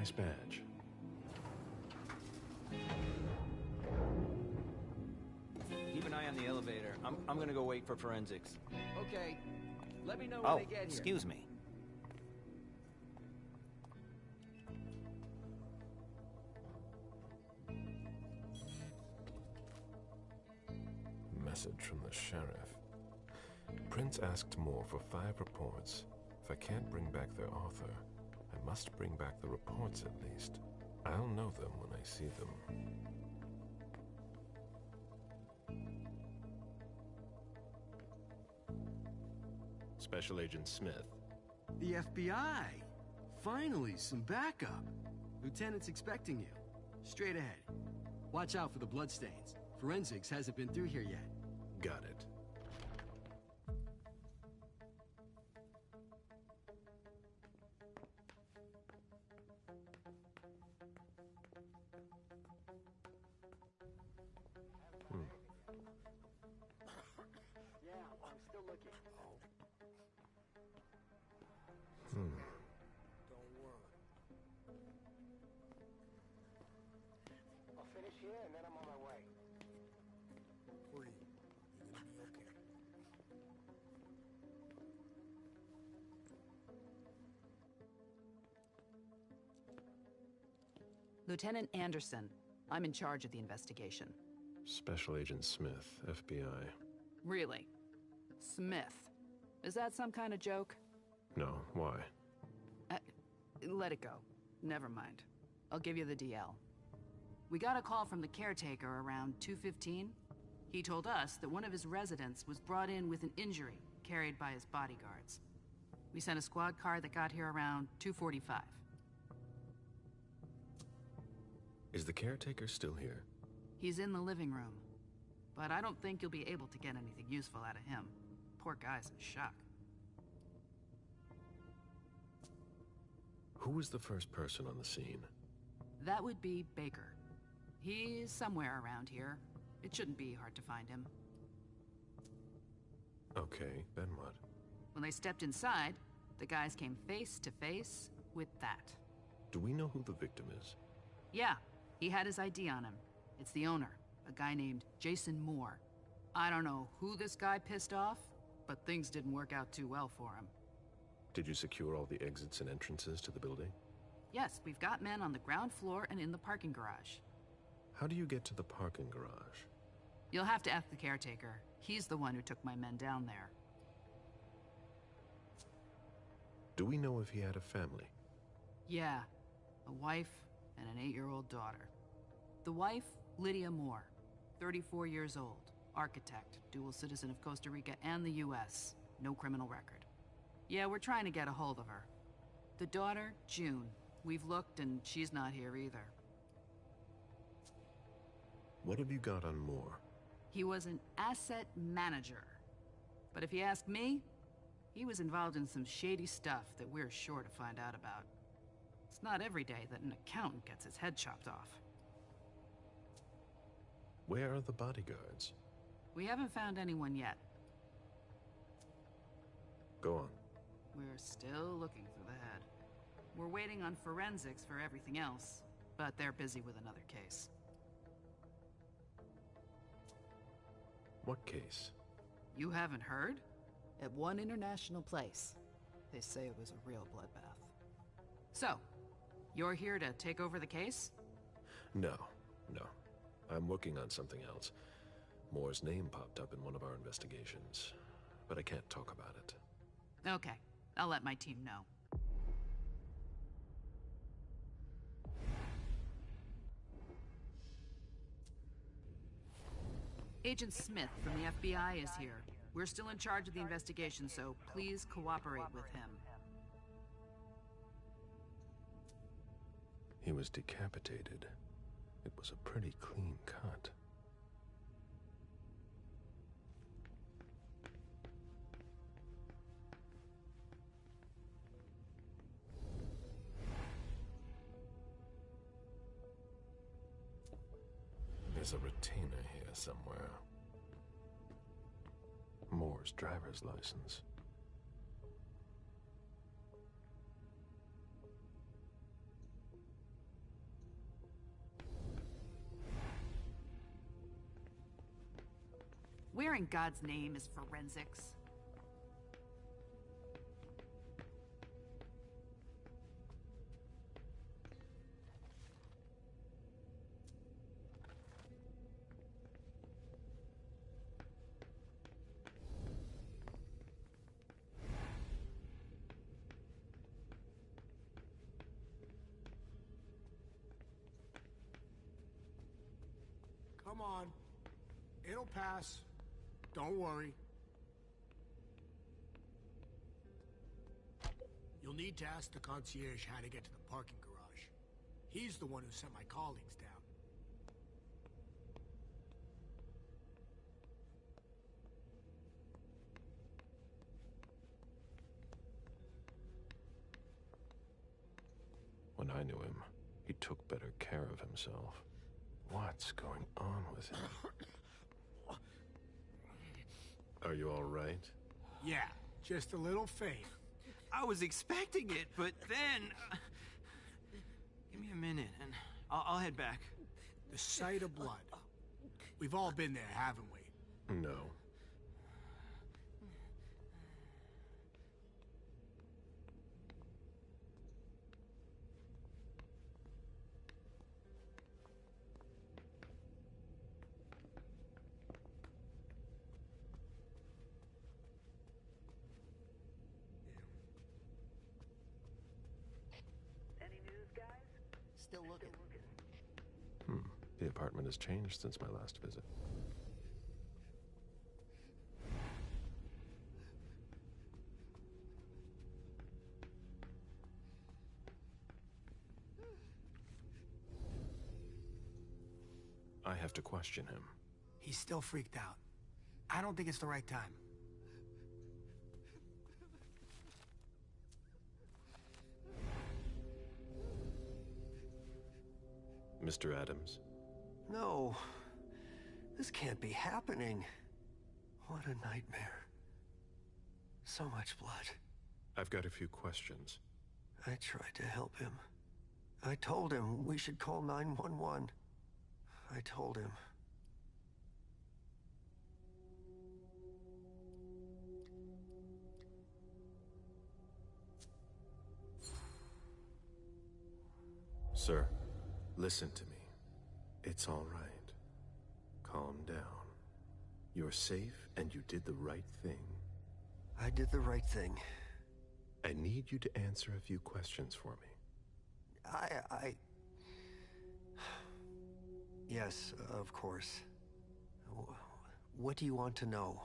Nice badge. Keep an eye on the elevator. I'm gonna go wait for forensics. Okay. Let me know when they get here. Excuse me. Message from the sheriff. Prince asked Moore for 5 reports. If I can't bring back their author, I must bring back the reports at least. I'll know them when I see them. Special Agent Smith. The FBI! Finally, some backup. Lieutenant's expecting you. Straight ahead. Watch out for the bloodstains. Forensics hasn't been through here yet. Got it. Yeah, I'm still looking. Don't worry. I'll finish here and then I'm on my way. Free. You're gonna be okay. Lieutenant Anderson, I'm in charge of the investigation. Special Agent Smith, FBI. Really? Smith. Is that some kind of joke? No, why? Let it go. Never mind. I'll give you the DL. We got a call from the caretaker around 2:15. He told us that one of his residents was brought in with an injury carried by his bodyguards. We sent a squad car that got here around 2:45. Is the caretaker still here? He's in the living room, but I don't think you'll be able to get anything useful out of him. Poor guy's in shock. Who was the first person on the scene? That would be Baker. He's somewhere around here. It shouldn't be hard to find him. Okay, then what? When they stepped inside, the guys came face to face with that. Do we know who the victim is? Yeah, he had his ID on him. It's the owner, a guy named Jason Moore. I don't know who this guy pissed off, but things didn't work out too well for him. Did you secure all the exits and entrances to the building? Yes, we've got men on the ground floor and in the parking garage. How do you get to the parking garage? You'll have to ask the caretaker. He's the one who took my men down there. Do we know if he had a family? Yeah, a wife and an 8-year-old daughter. The wife, Lydia Moore, 34 years old, architect, dual citizen of Costa Rica and the US, no criminal record. Yeah, we're trying to get a hold of her. The daughter, June. We've looked and she's not here either. What have you got on Moore? He was an asset manager. But if you ask me, he was involved in some shady stuff that we're sure to find out about. It's not every day that an accountant gets his head chopped off. Where are the bodyguards? We haven't found anyone yet. Go on. We're still looking for the head. We're waiting on forensics for everything else, but they're busy with another case. What case? You haven't heard? At one international place. They say it was a real bloodbath. So, you're here to take over the case? No. I'm working on something else. Moore's name popped up in one of our investigations, but I can't talk about it. Okay, I'll let my team know. Agent Smith from the FBI is here. We're still in charge of the investigation, so please cooperate with him. He was decapitated. It was a pretty clean cut. There's a retainer here somewhere. Moore's driver's license. Where in God's name is forensics? Come on. It'll pass. Don't worry. You'll need to ask the concierge how to get to the parking garage. He's the one who sent my colleagues down. When I knew him, he took better care of himself. What's going on with him? Are you all right? Yeah, just a little faint. I was expecting it, but then... give me a minute, and I'll head back. The sight of blood. We've all been there, haven't we? No. Still looking. The apartment has changed since my last visit. I have to question him. He's still freaked out. I don't think it's the right time. Mr. Adams? No. This can't be happening. What a nightmare. So much blood. I've got a few questions. I tried to help him. I told him we should call 911. I told him. Sir, listen to me. It's all right. Calm down. You're safe and you did the right thing. I did the right thing. I need you to answer a few questions for me. Yes, of course. What do you want to know?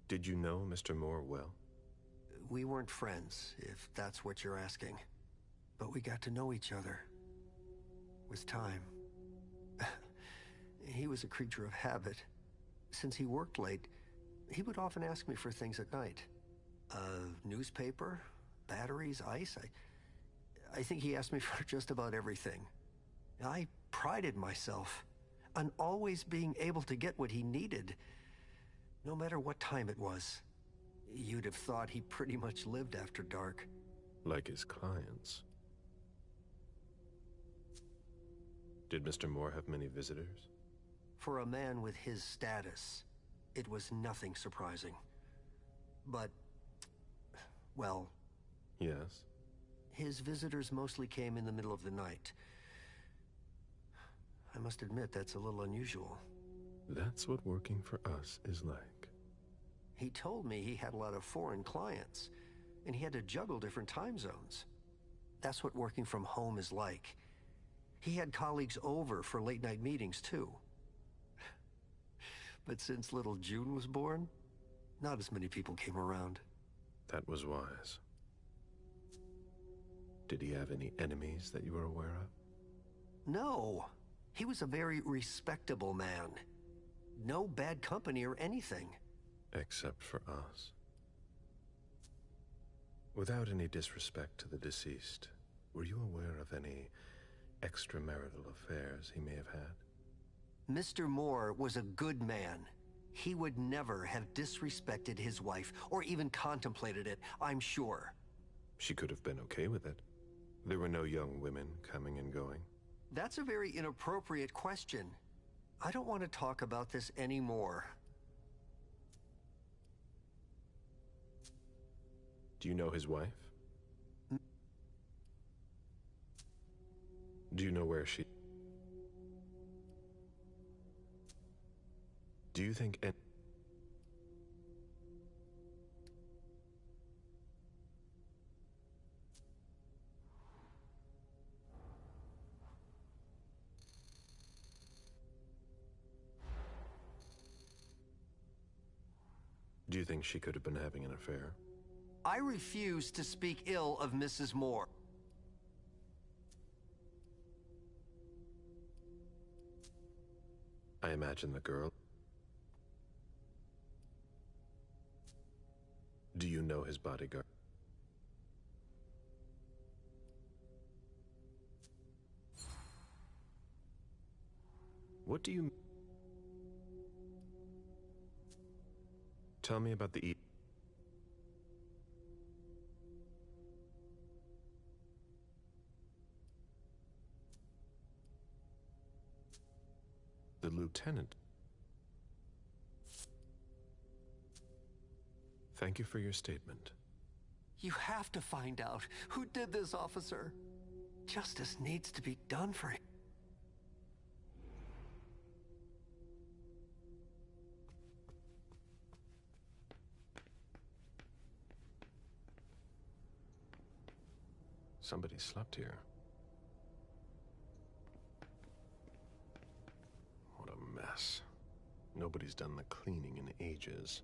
Did you know Mr. Moore well? We weren't friends, if that's what you're asking. But we got to know each other. With time. He was a creature of habit. Since he worked late, he would often ask me for things at night. A newspaper, batteries, ice. I think he asked me for just about everything. I prided myself on always being able to get what he needed, no matter what time it was. You'd have thought he pretty much lived after dark. Like his clients. Did Mr. Moore have many visitors? For a man with his status, it was nothing surprising. But, well... Yes? His visitors mostly came in the middle of the night. I must admit, that's a little unusual. That's what working for us is like. He told me he had a lot of foreign clients, and he had to juggle different time zones. That's what working from home is like. He had colleagues over for late-night meetings, too. But since little June was born, not as many people came around. That was wise. Did he have any enemies that you were aware of? No. He was a very respectable man. No bad company or anything. Except for us. Without any disrespect to the deceased, were you aware of any extramarital affairs he may have had? Mr. Moore was a good man. He would never have disrespected his wife, or even contemplated it, I'm sure. She could have been okay with it. There were no young women coming and going. That's a very inappropriate question. I don't want to talk about this anymore. Do you know his wife? Do you know where she... Do you think... Do you think she could have been having an affair? I refuse to speak ill of Mrs. Moore. I imagine the girl... Do you know his bodyguard? What do you... Tell me about the... The lieutenant. Thank you for your statement. You have to find out who did this, officer. Justice needs to be done for him. Somebody slept here. What a mess. Nobody's done the cleaning in ages.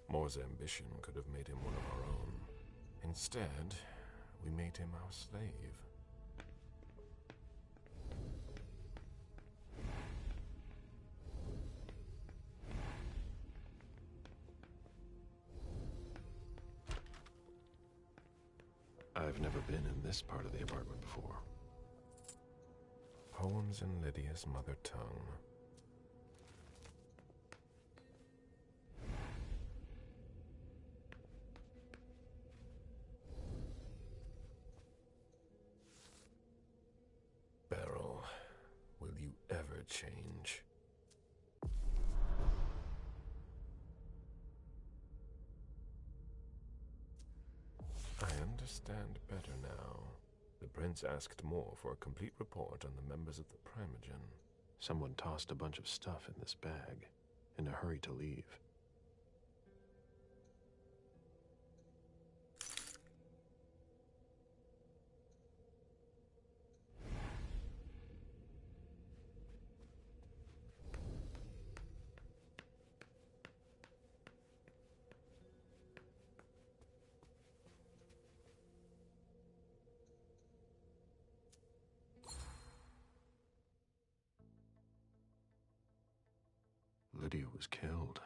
Moore's ambition could have made him one of our own. Instead, we made him our slave. I've never been in this part of the apartment before. Poems in Lydia's mother tongue. Beryl, will you ever change? I understand better now. The prince asked Moore for a complete report on the members of the Primogen. Someone tossed a bunch of stuff in this bag, in a hurry to leave. Lydia was killed.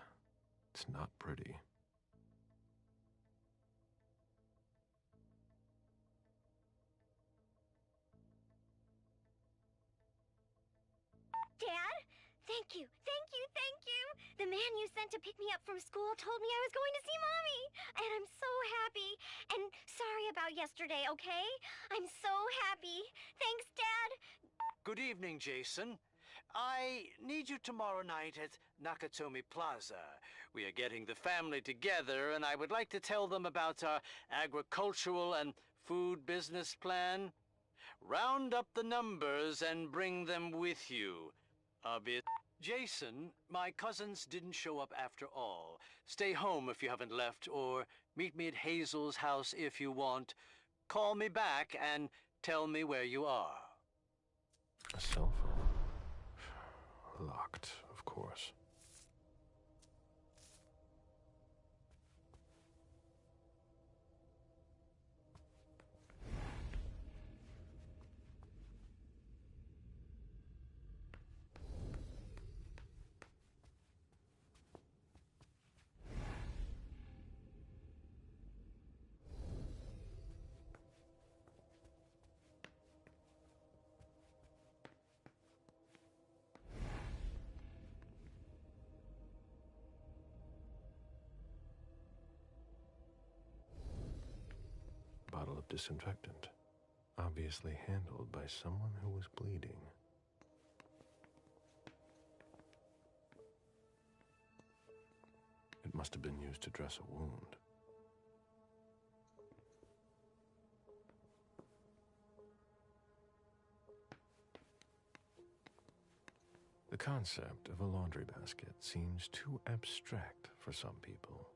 It's not pretty. Dad? Thank you, thank you, thank you! The man you sent to pick me up from school told me I was going to see Mommy! And I'm so happy! And sorry about yesterday, okay? I'm so happy! Thanks, Dad! Good evening, Jason. I need you tomorrow night at Nakatomi Plaza. We are getting the family together, and I would like to tell them about our agricultural and food business plan. Round up the numbers and bring them with you. Jason, my cousins didn't show up after all. Stay home if you haven't left, or meet me at Hazel's house if you want. Call me back and tell me where you are. A cell phone. Locked, of course. disinfectant, obviously handled by someone who was bleeding. It must have been used to dress a wound. The concept of a laundry basket seems too abstract for some people.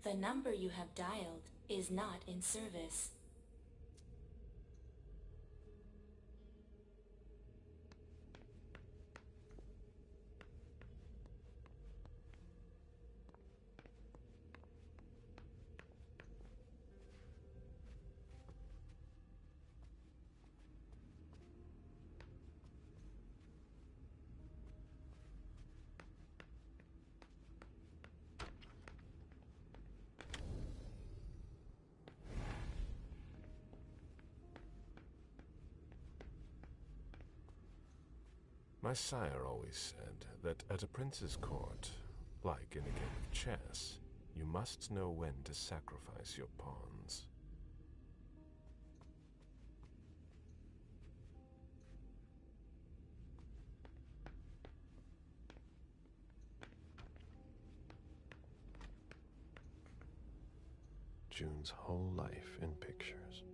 The number you have dialed is not in service. My sire always said that at a prince's court, like in a game of chess, you must know when to sacrifice your pawns. June's whole life in pictures.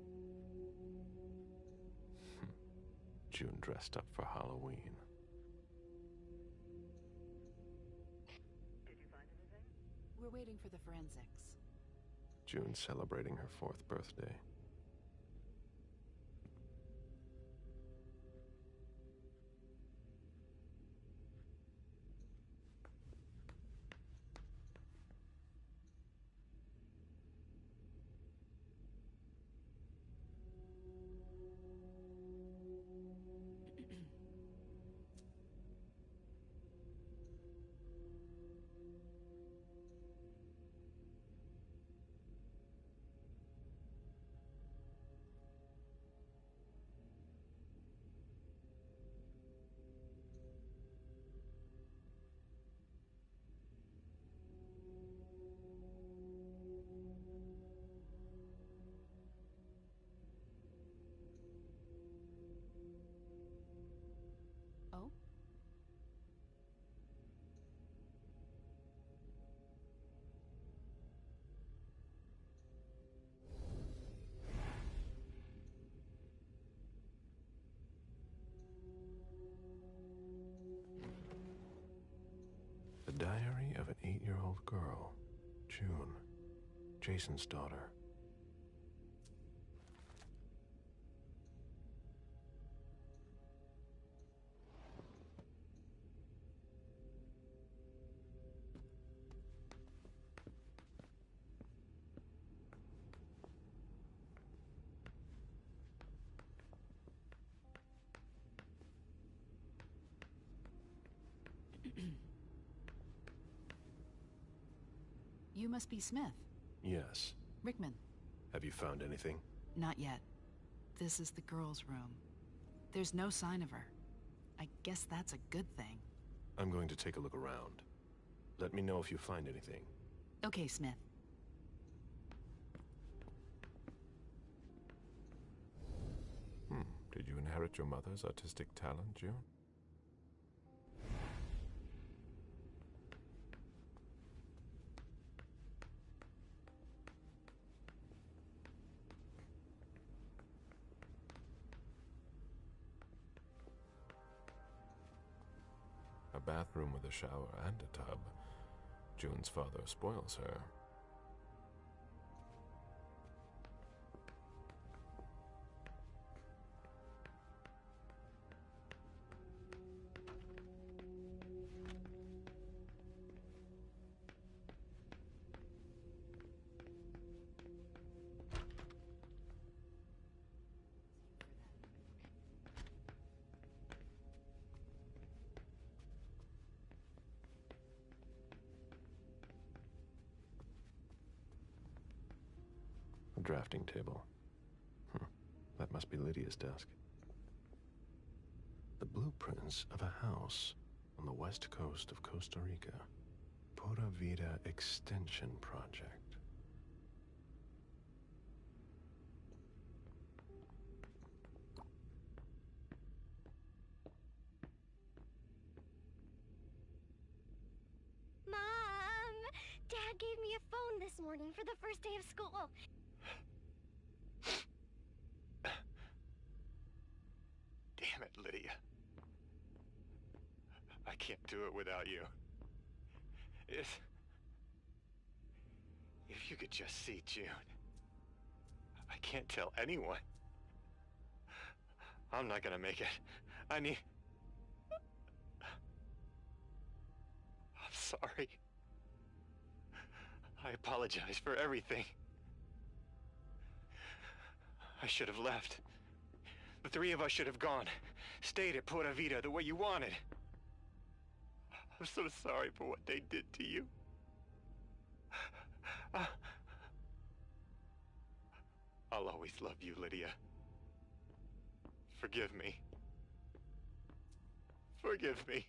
June dressed up for Halloween. We're waiting for the forensics. June celebrating her 4th birthday. Oh? The diary of an 8-year-old girl, June, Jason's daughter. You must be Smith. Yes. Rickman. Have you found anything? Not yet. This is the girl's room. There's no sign of her. I guess that's a good thing. I'm going to take a look around. Let me know if you find anything. Okay, Smith. Did you inherit your mother's artistic talent, June? A bathroom with a shower and a tub. June's father spoils her. drafting table. That must be Lydia's desk. The blueprints of a house on the west coast of Costa Rica. Pura Vida Extension Project. Mom! Dad gave me a phone this morning for the first day of school. Damn it, Lydia. I can't do it without you. If you could just see June. I can't tell anyone. I'm not gonna make it. I'm sorry. I apologize for everything. I should have left. The three of us should have gone. Stayed at Pura Vida the way you wanted. I'm so sorry for what they did to you. I'll always love you, Lydia. Forgive me. Forgive me.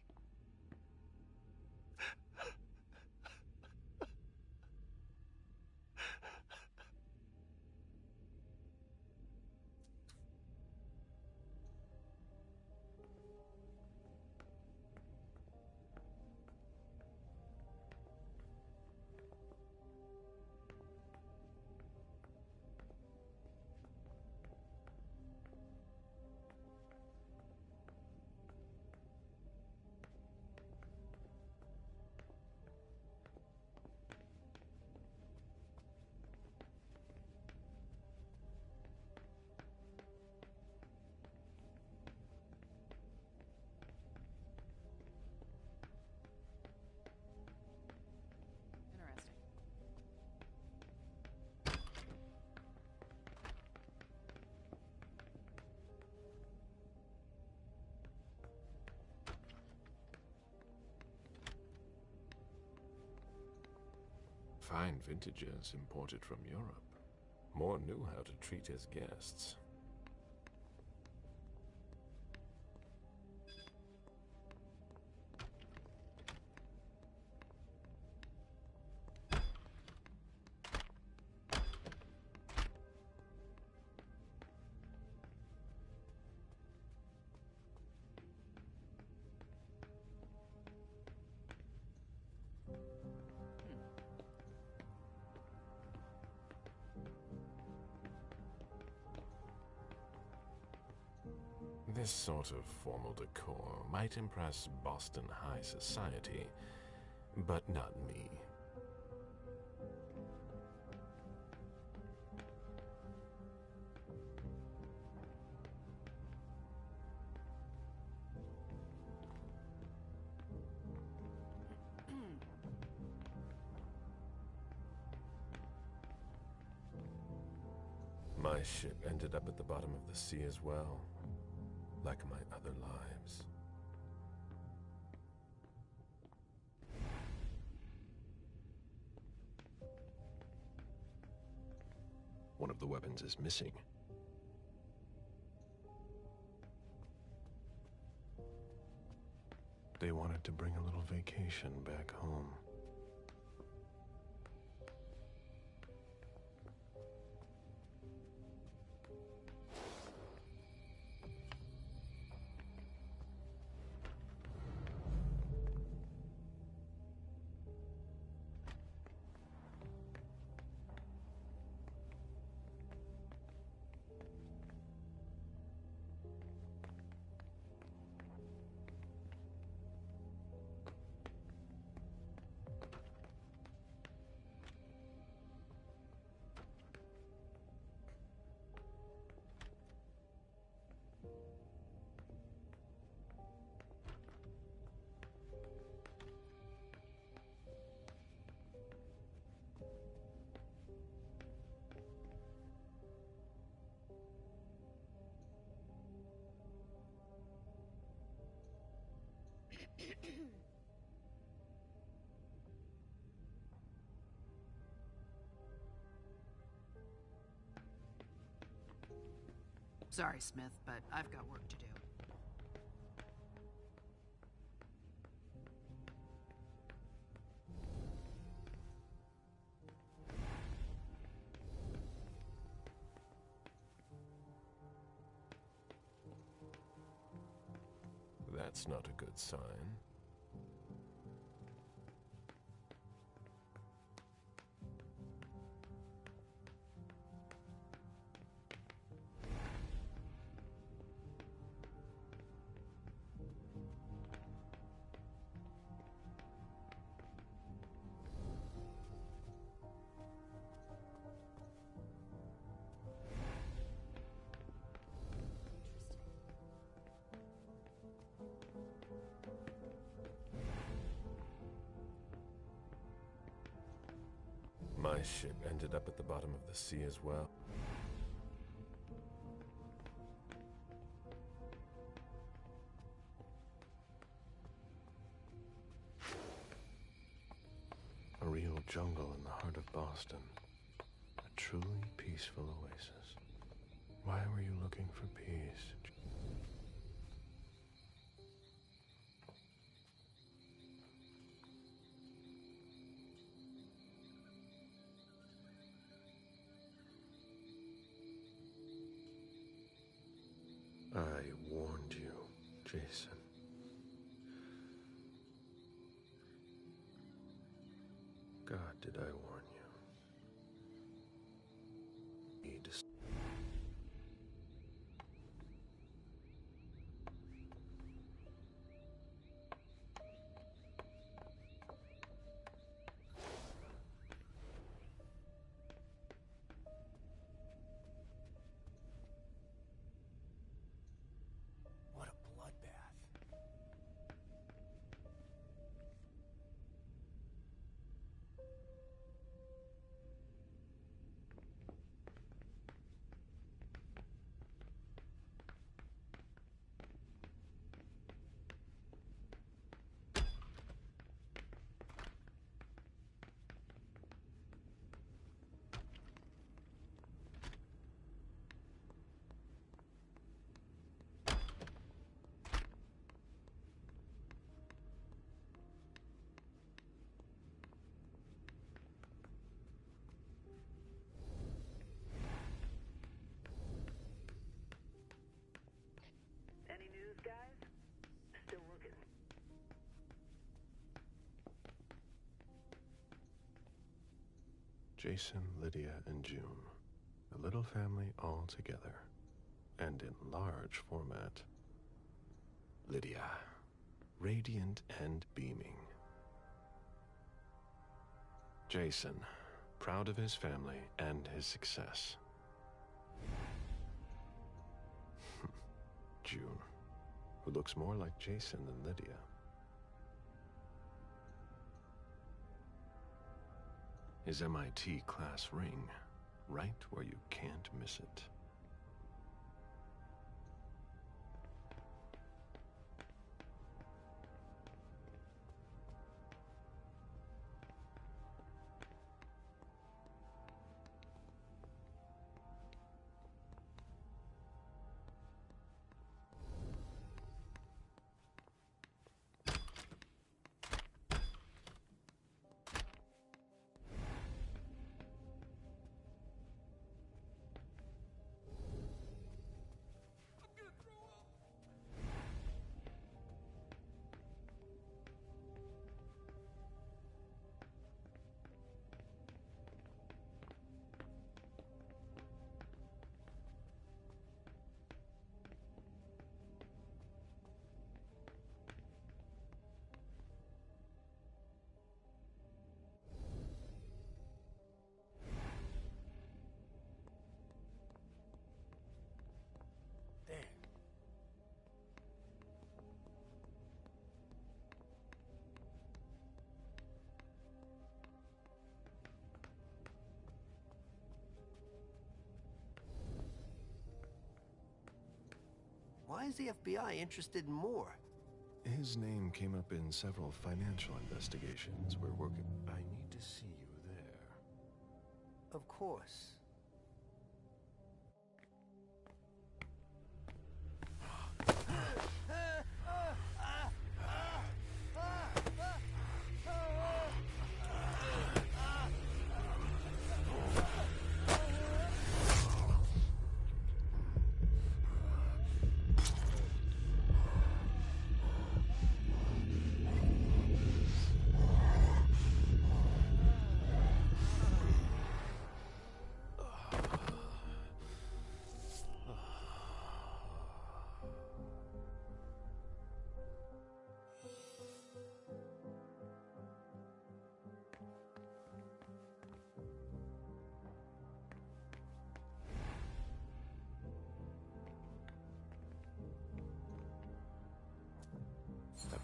Interesting. Fine vintages imported from Europe. Moore knew how to treat his guests. This sort of formal decor might impress Boston high society, but not me. My ship ended up at the bottom of the sea as well, like my other lives. One of the weapons is missing. They wanted to bring a little vacation back home. Sorry, Smith, but I've got work to do. That's not a good sign. My ship ended up at the bottom of the sea as well. A real jungle in the heart of Boston. A truly peaceful oasis. Why were you looking for peace? I warned you, Jason. God, did I warn you? Need to... What a bloodbath. Any news, guys? Still looking. Jason, Lydia, and June. A little family all together. And in large format. Lydia. Radiant and beaming. Jason. Proud of his family and his success. June. Who looks more like Jason than Lydia. His MIT class ring, right where you can't miss it. There. Why is the FBI interested in Moore? His name came up in several financial investigations we're working. I need to see you there. Of course.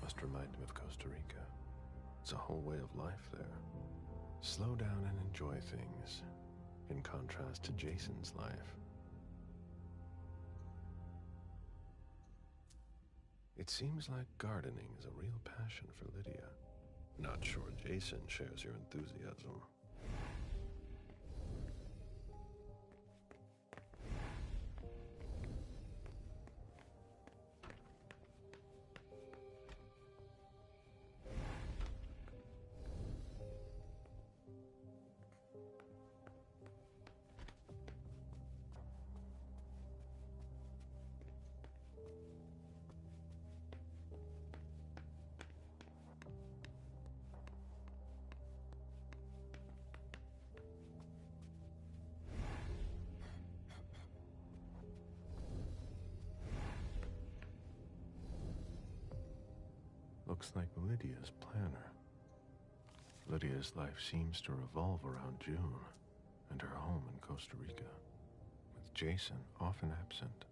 must remind him of Costa Rica. It's a whole way of life there. Slow down and enjoy things, in contrast to Jason's life. It seems like gardening is a real passion for Lydia. Not sure Jason shares your enthusiasm. Looks like Lydia's planner. Lydia's life seems to revolve around June and her home in Costa Rica, with Jason often absent.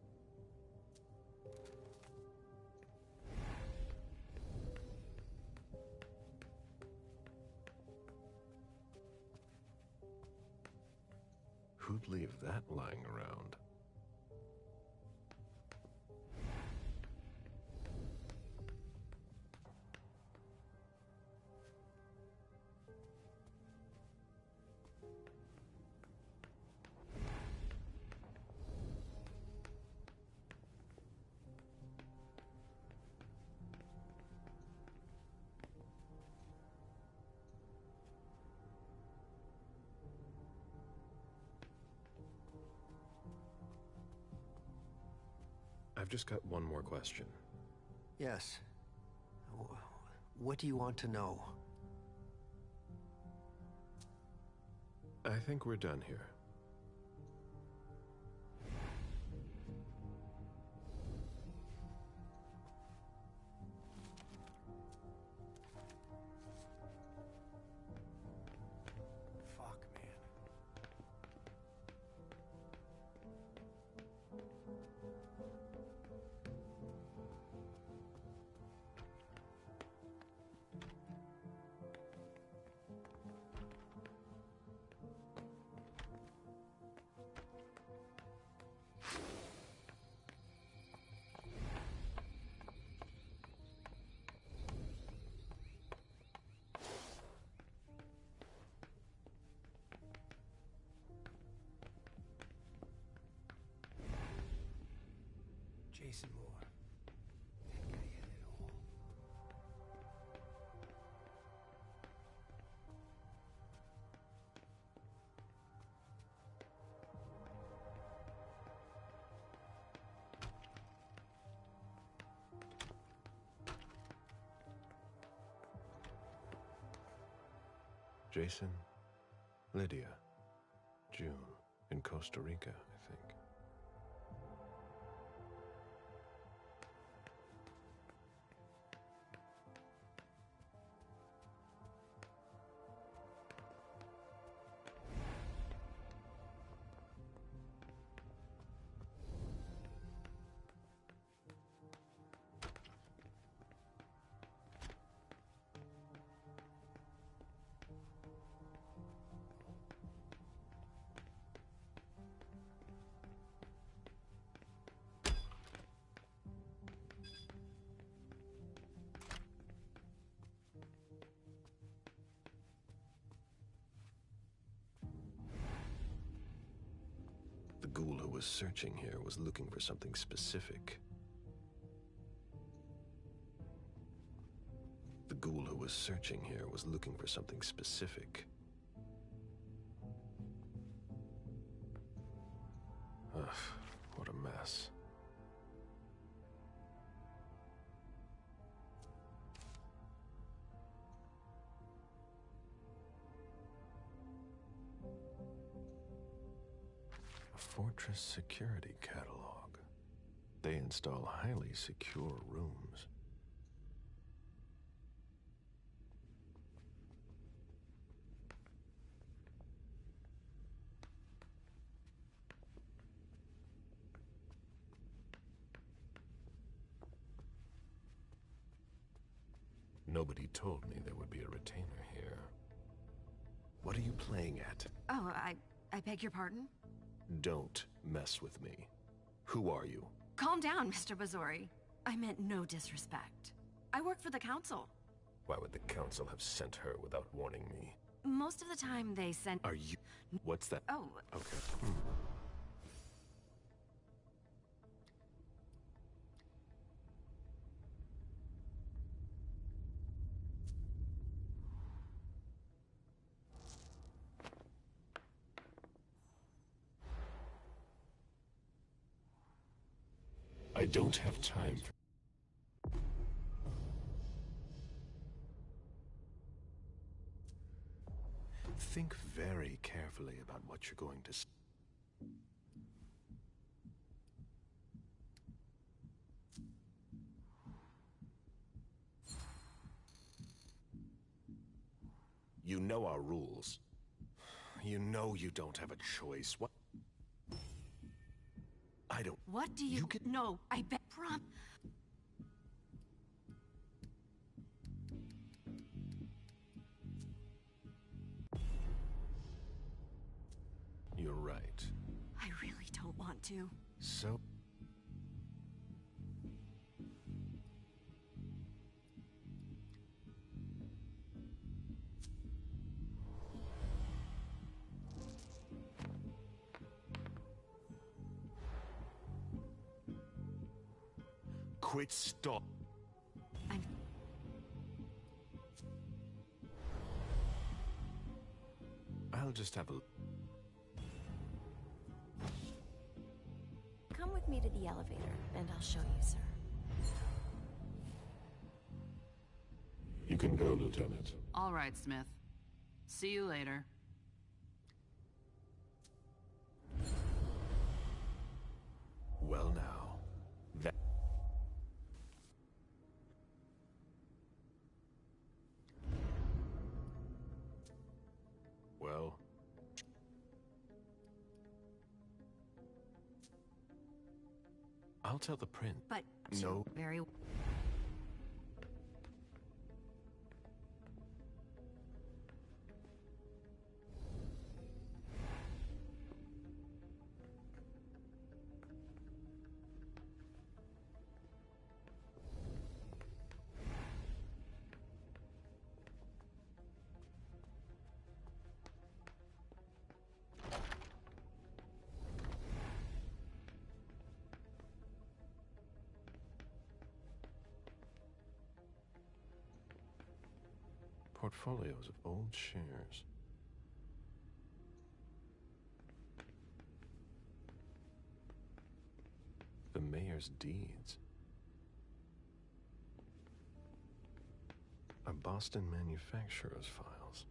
Who'd leave that lying around? I've just got one more question. Yes. What do you want to know? I think we're done here. Fuck, man. Jason Moore. That guy had it all. Jason, Lydia, June, in Costa Rica, I think. The ghoul who was searching here was looking for something specific. The ghoul who was searching here was looking for something specific. Ugh, what a mess. Fortress Security Catalog. They install highly secure rooms. Nobody told me there would be a retainer here. What are you playing at? Oh, I beg your pardon? Don't mess with me. Who are you? Calm down, Mr. Bazori. I meant no disrespect. I work for the council. Why would the council have sent her without warning me? Most of the time they send... Are you... What's that? Oh. Okay. I don't have time for... Think very carefully about what you're going to say. You know our rules. You know you don't have a choice. What? I don't... What do you... No, I bet... You're right. I really don't want to. So... Quit, stop. I'll just have a... Come with me to the elevator, and I'll show you, sir. You can go, Lieutenant. All right, Smith. See you later. Well now, that... Well... I'll tell the prince. But... No. Very... Portfolios of old shares. The mayor's deeds. A Boston manufacturer's files.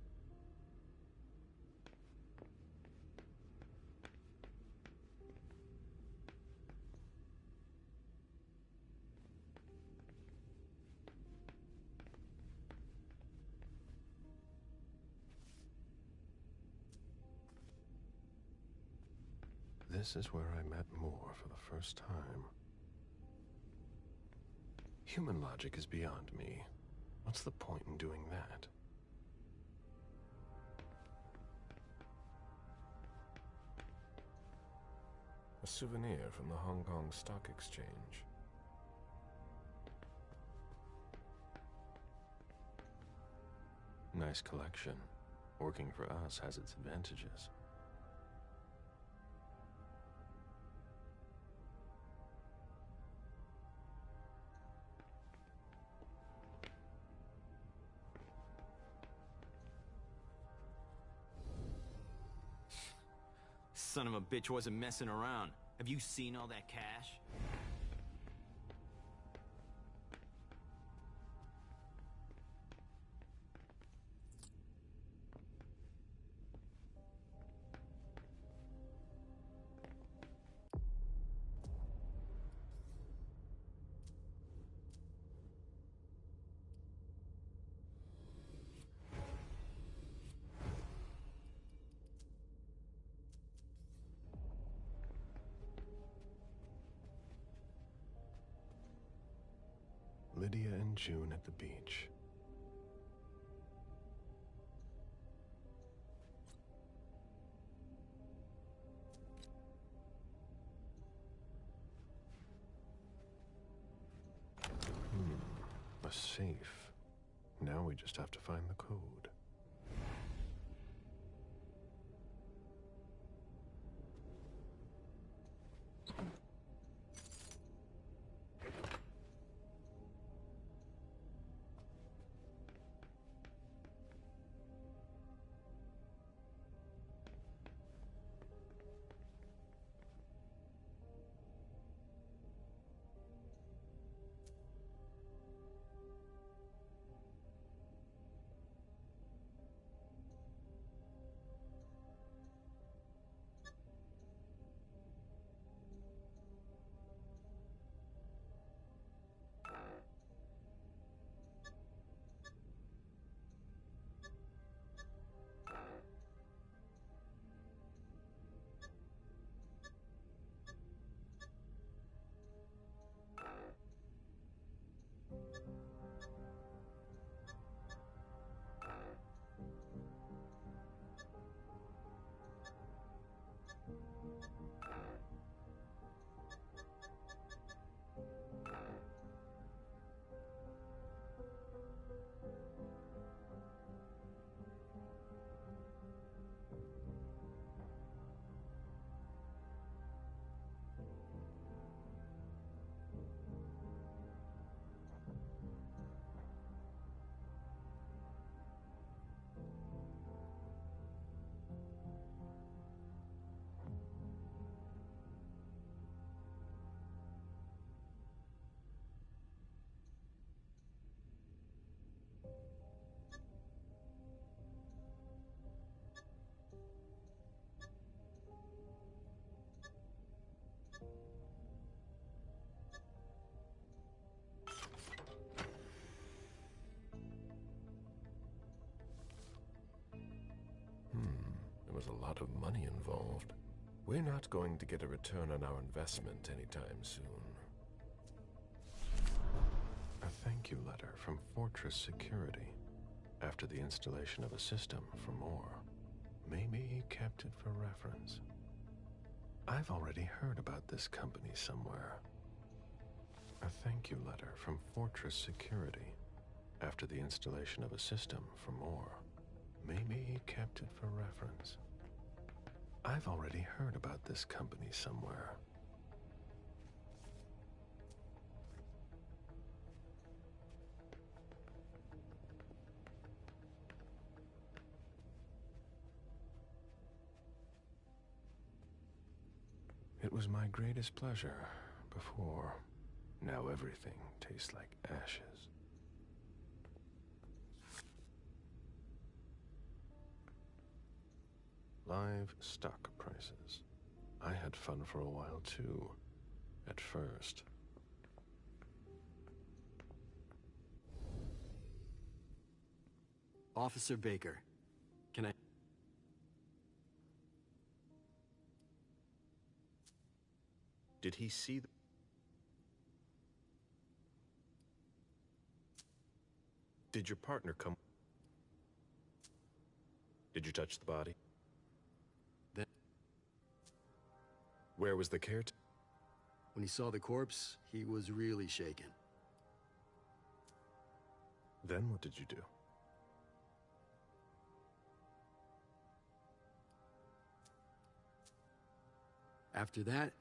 This is where I met Moore for the first time. Human logic is beyond me. What's the point in doing that? A souvenir from the Hong Kong Stock Exchange. Nice collection. Working for us has its advantages. Son of a bitch wasn't messing around. Have you seen all that cash? Lydia and June at the beach. A safe. Now we just have to find the code. There was a lot of money involved. We're not going to get a return on our investment anytime soon. A thank you letter from Fortress Security after the installation of a system for more. Maybe he kept it for reference. I've already heard about this company somewhere. A thank you letter from Fortress Security after the installation of a system for more. Maybe he kept it for reference. I've already heard about this company somewhere. It was my greatest pleasure before. Now everything tastes like ashes. Live stock prices. I had fun for a while too, at first. Officer Baker, can I... Did he see the... Did your partner come... Did you touch the body? Then... Where was the caretaker? When he saw the corpse, he was really shaken. Then what did you do? After that,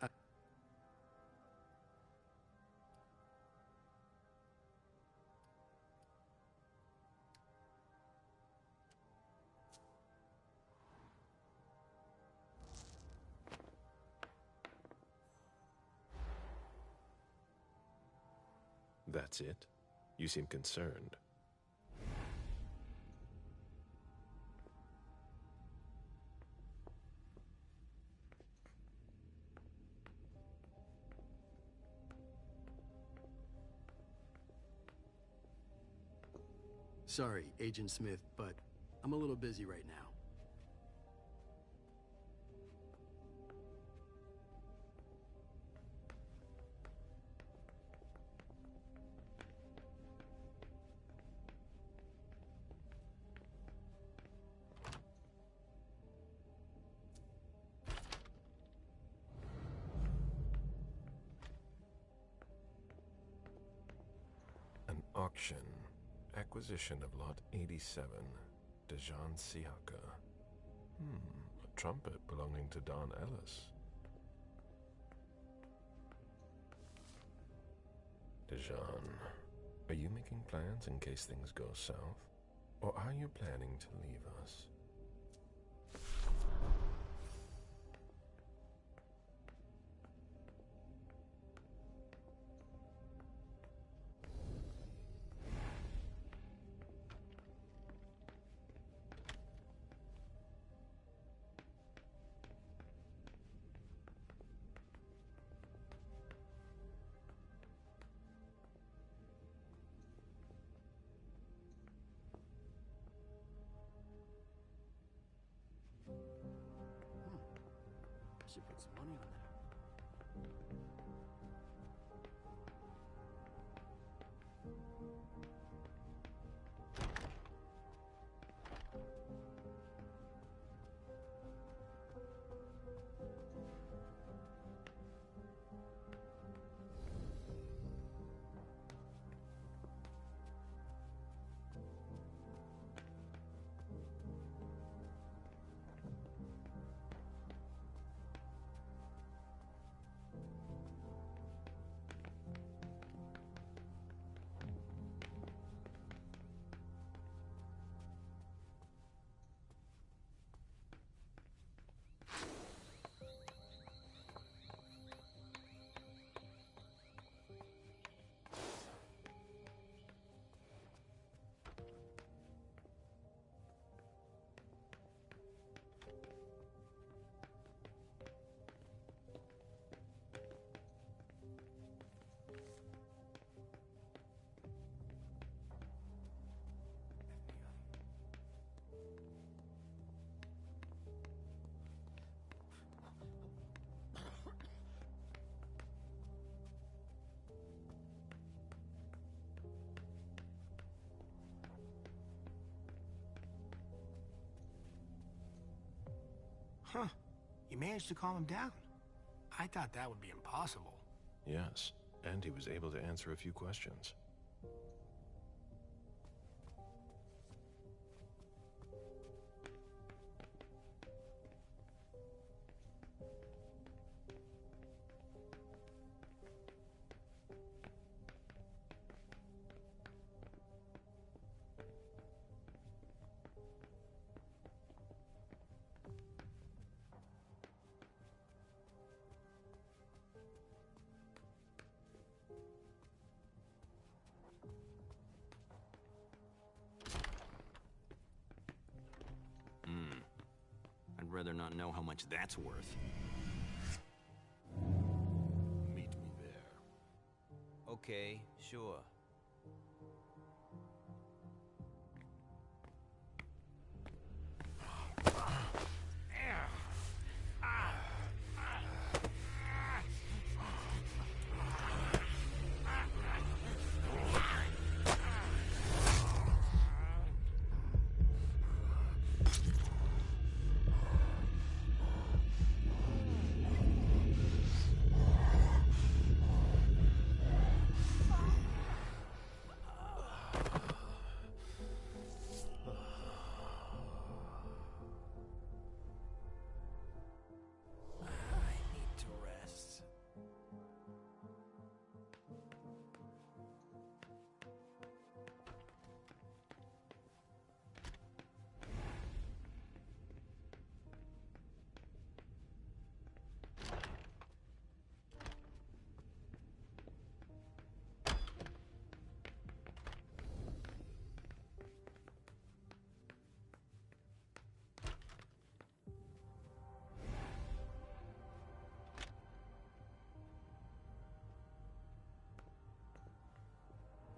That's it? You seem concerned. Sorry, Agent Smith, but I'm a little busy right now. Auction. Acquisition of Lot 87. Dejan Siaka. A trumpet belonging to Don Ellis. Dejan, are you making plans in case things go south? Or are you planning to leave us? I should put some money on that. Huh. You managed to calm him down. I thought that would be impossible. Yes, and he was able to answer a few questions. I'd rather not know how much that's worth. Meet me there. Okay, sure.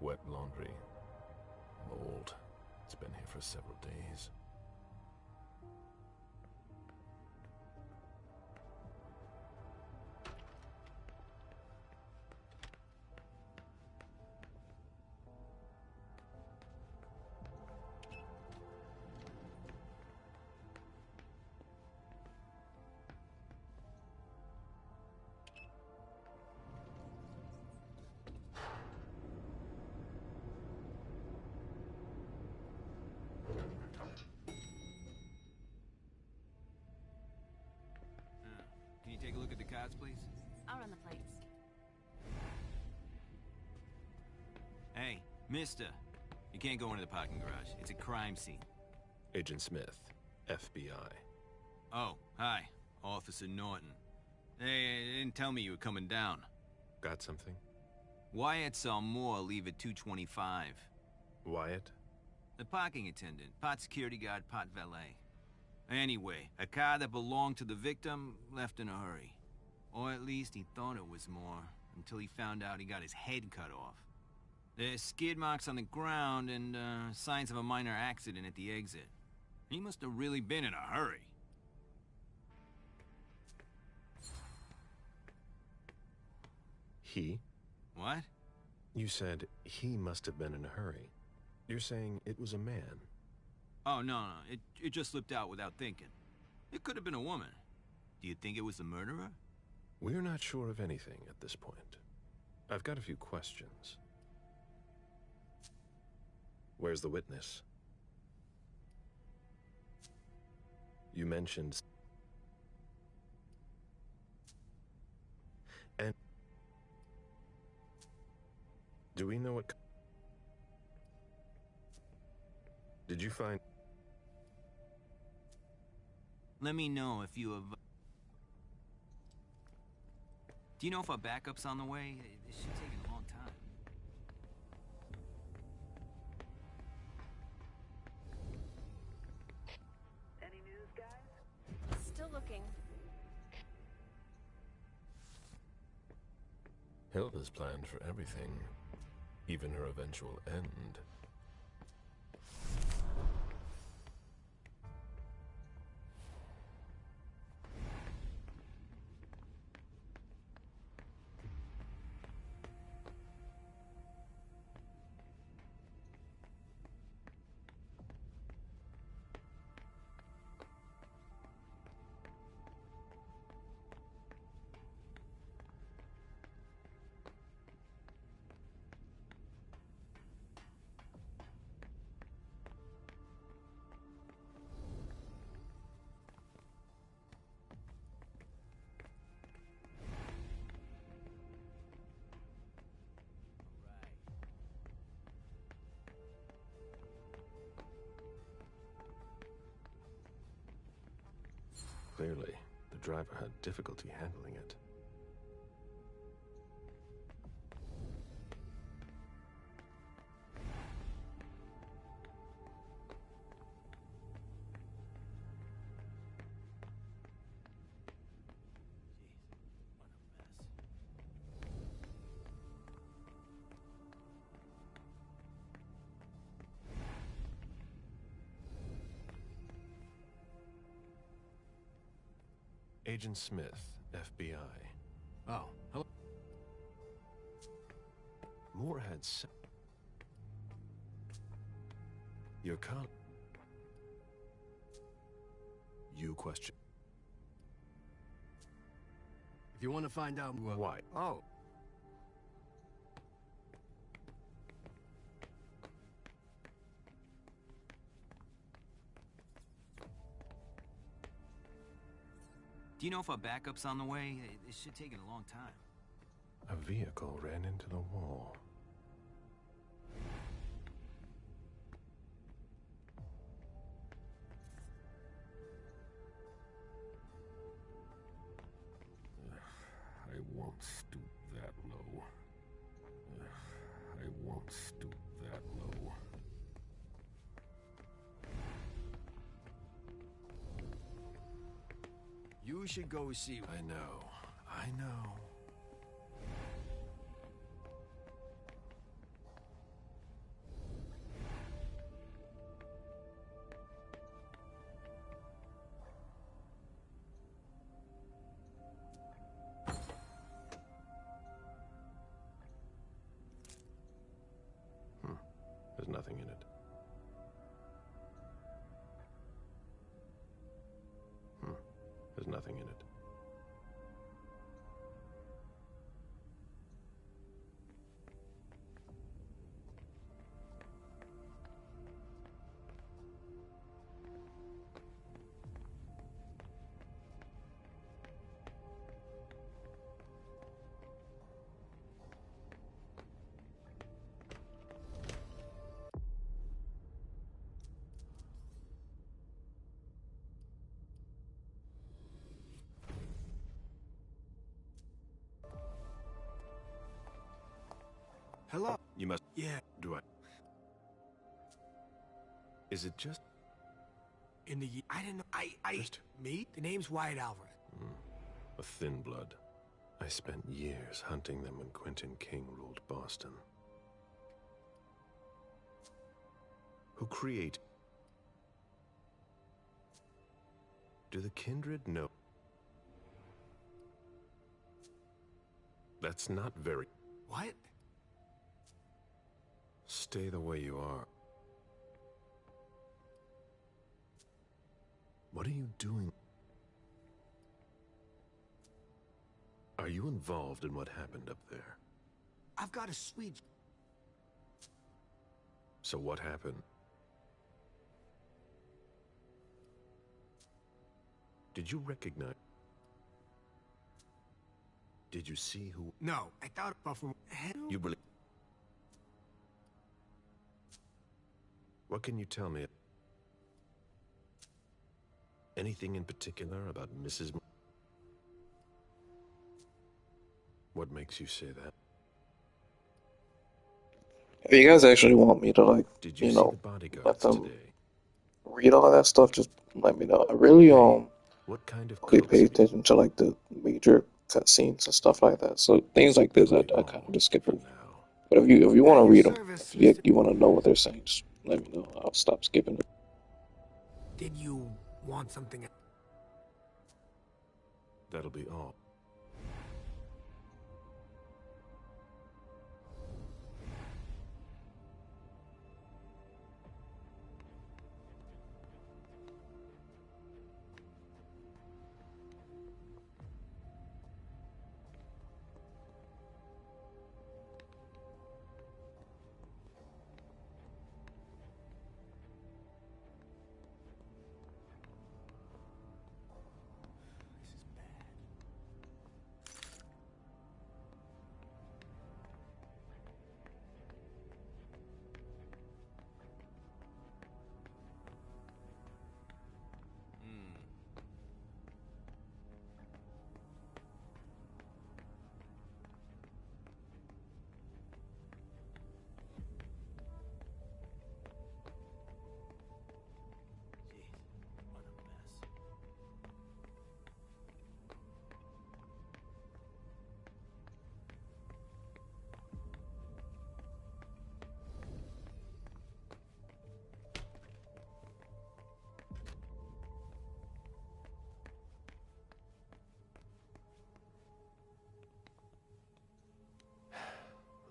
Wet laundry. Mold. It's been here for several days. cards, please? I'll run the plates. Hey, mister. You can't go into the parking garage. It's a crime scene. Agent Smith, FBI. Oh, hi. Officer Norton. Hey, they didn't tell me you were coming down. Got something? Wyatt saw Moore leave at 2:25. Wyatt? The parking attendant, part security guard, part valet. Anyway, a car that belonged to the victim left in a hurry. Or at least he thought it was Moore, until he found out he got his head cut off. There's skid marks on the ground and signs of a minor accident at the exit. He must have really been in a hurry. He? What? You said he must have been in a hurry. You're saying it was a man? Oh, no. It just slipped out without thinking. It could have been a woman. Do you think it was the murderer? We're not sure of anything at this point. I've got a few questions. Where's the witness? You mentioned... And... Do we know what... Did you find... Let me know if you have... Do you know if a backup's on the way? It should take a long time. Any news, guys? Still looking. Hilda's planned for everything, even her eventual end. Clearly, the driver had difficulty handling it. Agent Smith, FBI. Oh, hello. Moore had said... Your con... You question... If you want to find out... Why? Oh. Do you know if a backup's on the way? It should take a long time. A vehicle ran into the wall. I won't stoop that low. I won't stoop that low. You should go see... I know. There's nothing in it. There's nothing in it. Hello. You must... Yeah. Do I... Is it just... In the... I didn't know... Me? The name's Wyatt Alvarez. A thin blood. I spent years hunting them when Quentin King ruled Boston. Who create... Do the kindred know? That's not very... What? Stay the way you are. What are you doing? Are you involved in what happened up there? I've got a sweet... So what happened? Did you recognize... Did you see who... No, I thought Buffalo... You believe... What can you tell me? Anything in particular about Mrs. What makes you say that? If you guys actually want me to, like, Did you see know, the bodyguards let them today? read all that stuff, just let me know. I really, What kind of really pay attention to, like, the major cutscenes and stuff like that. So things like this, I kind of just skip over. But if you want to read them, if you want to know what they're saying, just let me know. I'll stop skipping it. Did you want something? That'll be all.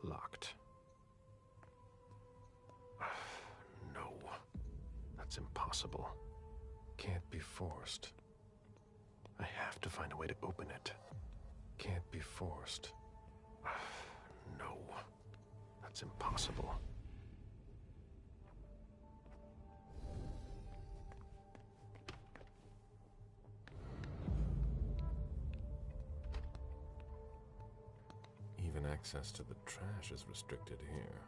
Locked. No. That's impossible. Can't be forced. I have to find a way to open it. Can't be forced. No. That's impossible. Even access to the trash is restricted here.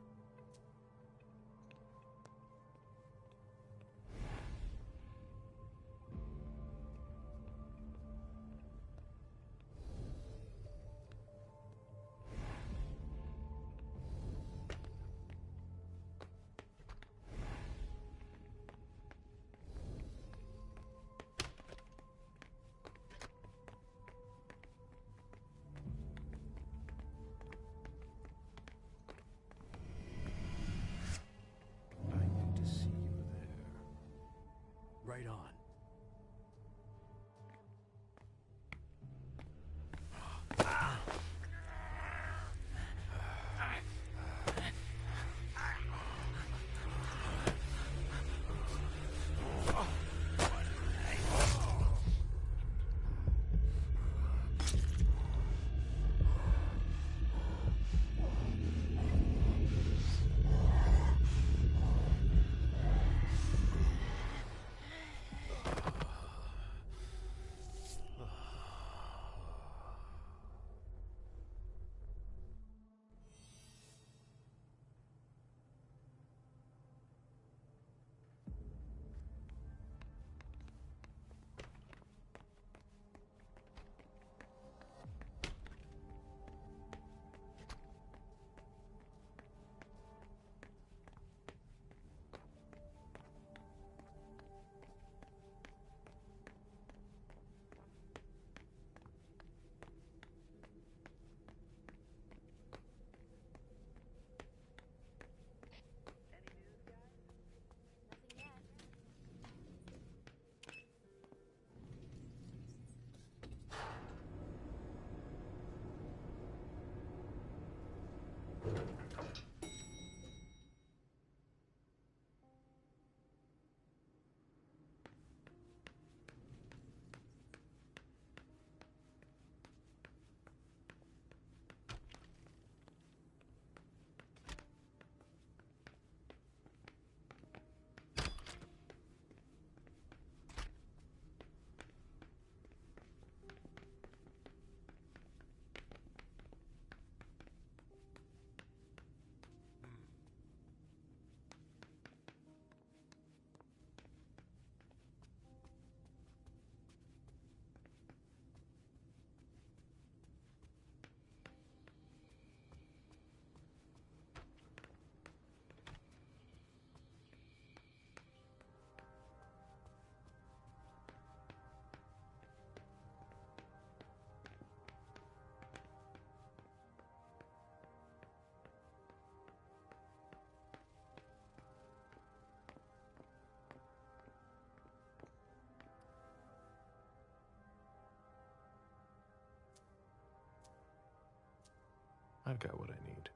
I've got what I need.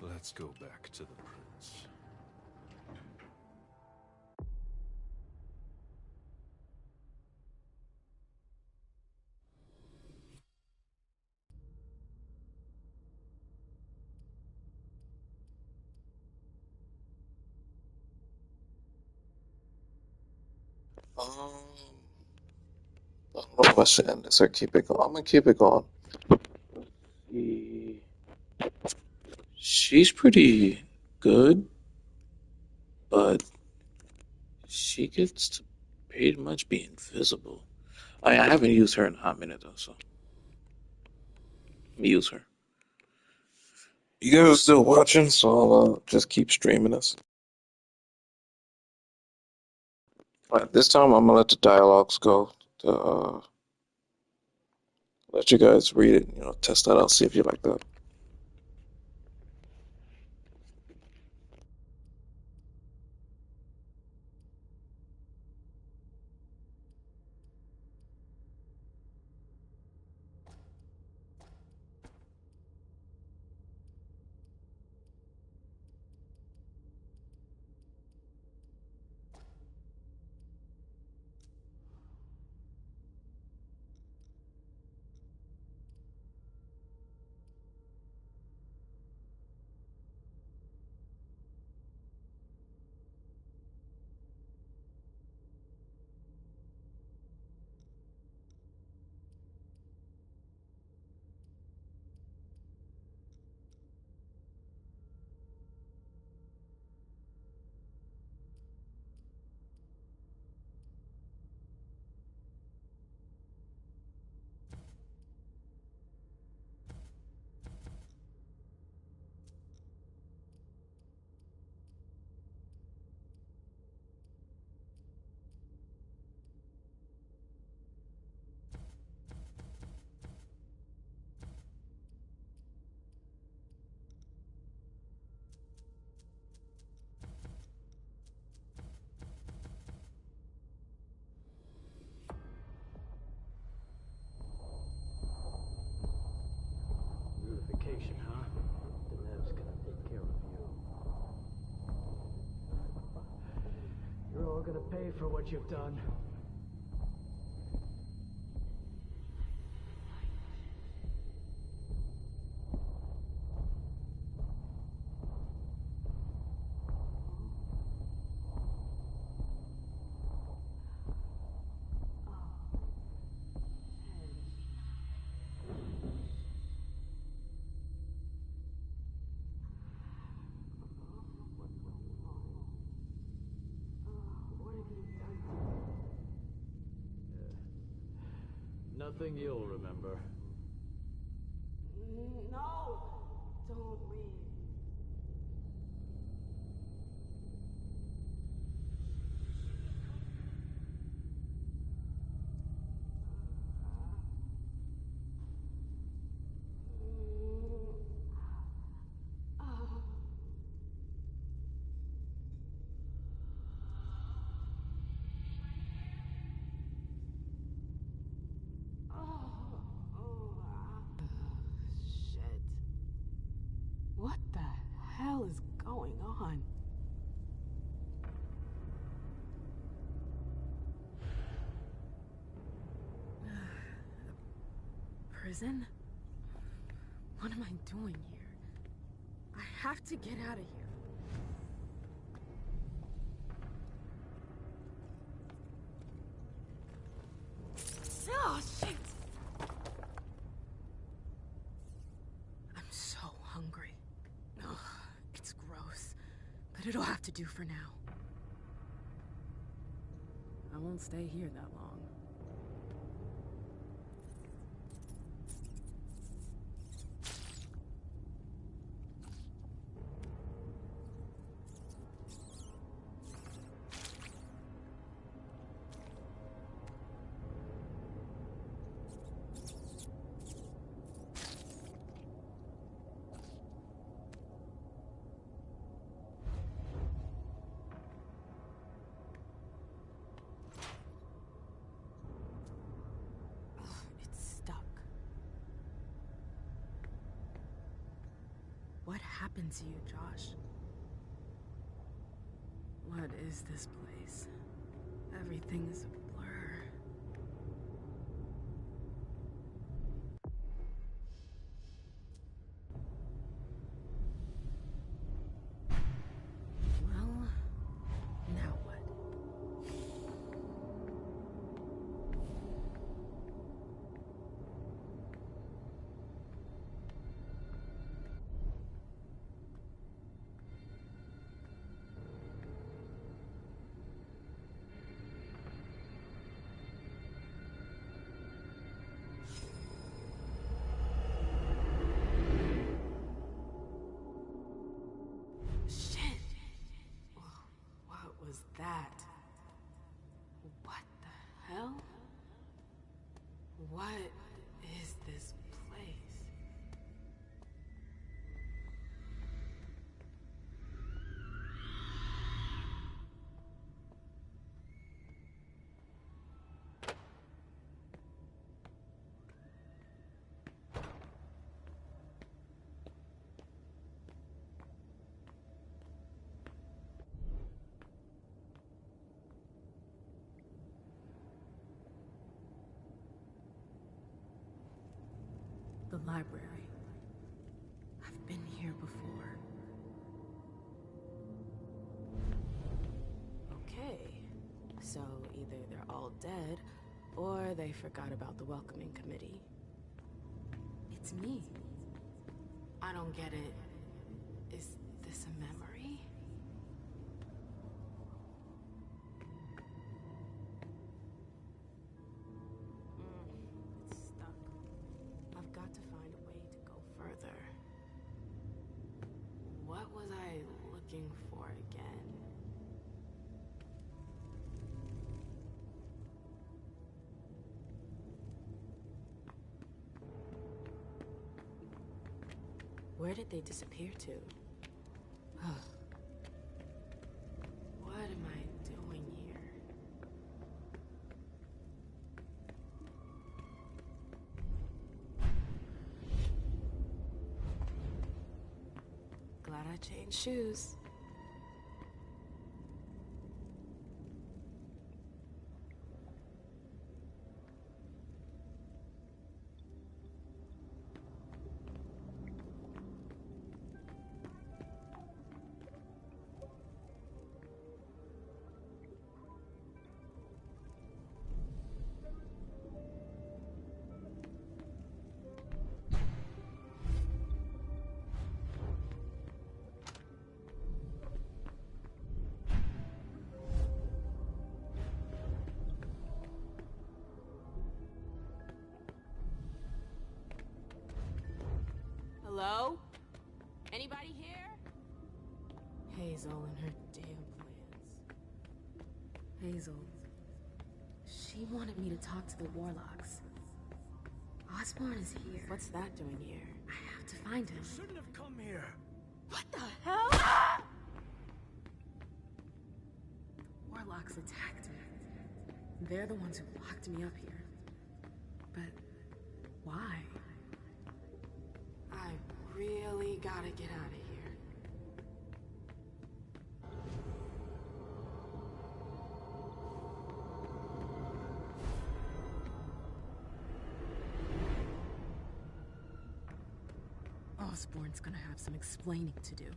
Let's go back to the prince. I don't know if I should end this or keep it going. I'm gonna keep it going. She- She's pretty good, but she gets to pretty much be invisible. I haven't used her in a hot minute though, so let me use her. You guys are still watching, so I'll just keep streaming this. But this time I'm gonna let the dialogues go to let you guys read it, test that out, see if you like that. Vacation, huh? Denev's gonna take care of you. You're all gonna pay for what you've done. Nothing you'll remember. No! Don't leave. Shit. What the hell is going on? Prison? What am I doing here? I have to get out of here. Oh, shit! I'm so hungry. Ugh, it's gross, but it'll have to do for now. I won't stay here that long. happened to you, Josh? What is this place? Everything is a blur. Well, now what? Shit! What was that? What the hell? What is this place? The library. I've been here before. Okay, so either they're all dead, or they forgot about the welcoming committee. It's me. I don't get it. Is this a memory? It's stuck. I've got to find a way to go further. What was I looking for again? Where did they disappear to? What am I doing here? Glad I changed shoes. Hello? Anybody here? Hazel and her damn plans. Hazel. She wanted me to talk to the Warlocks. Osborn is here. What's that doing here? I have to find him. You shouldn't have come here. What the hell? The Warlocks attacked me. They're the ones who locked me up here. But why? I really gotta get out of here. Osborn's gonna have some explaining to do.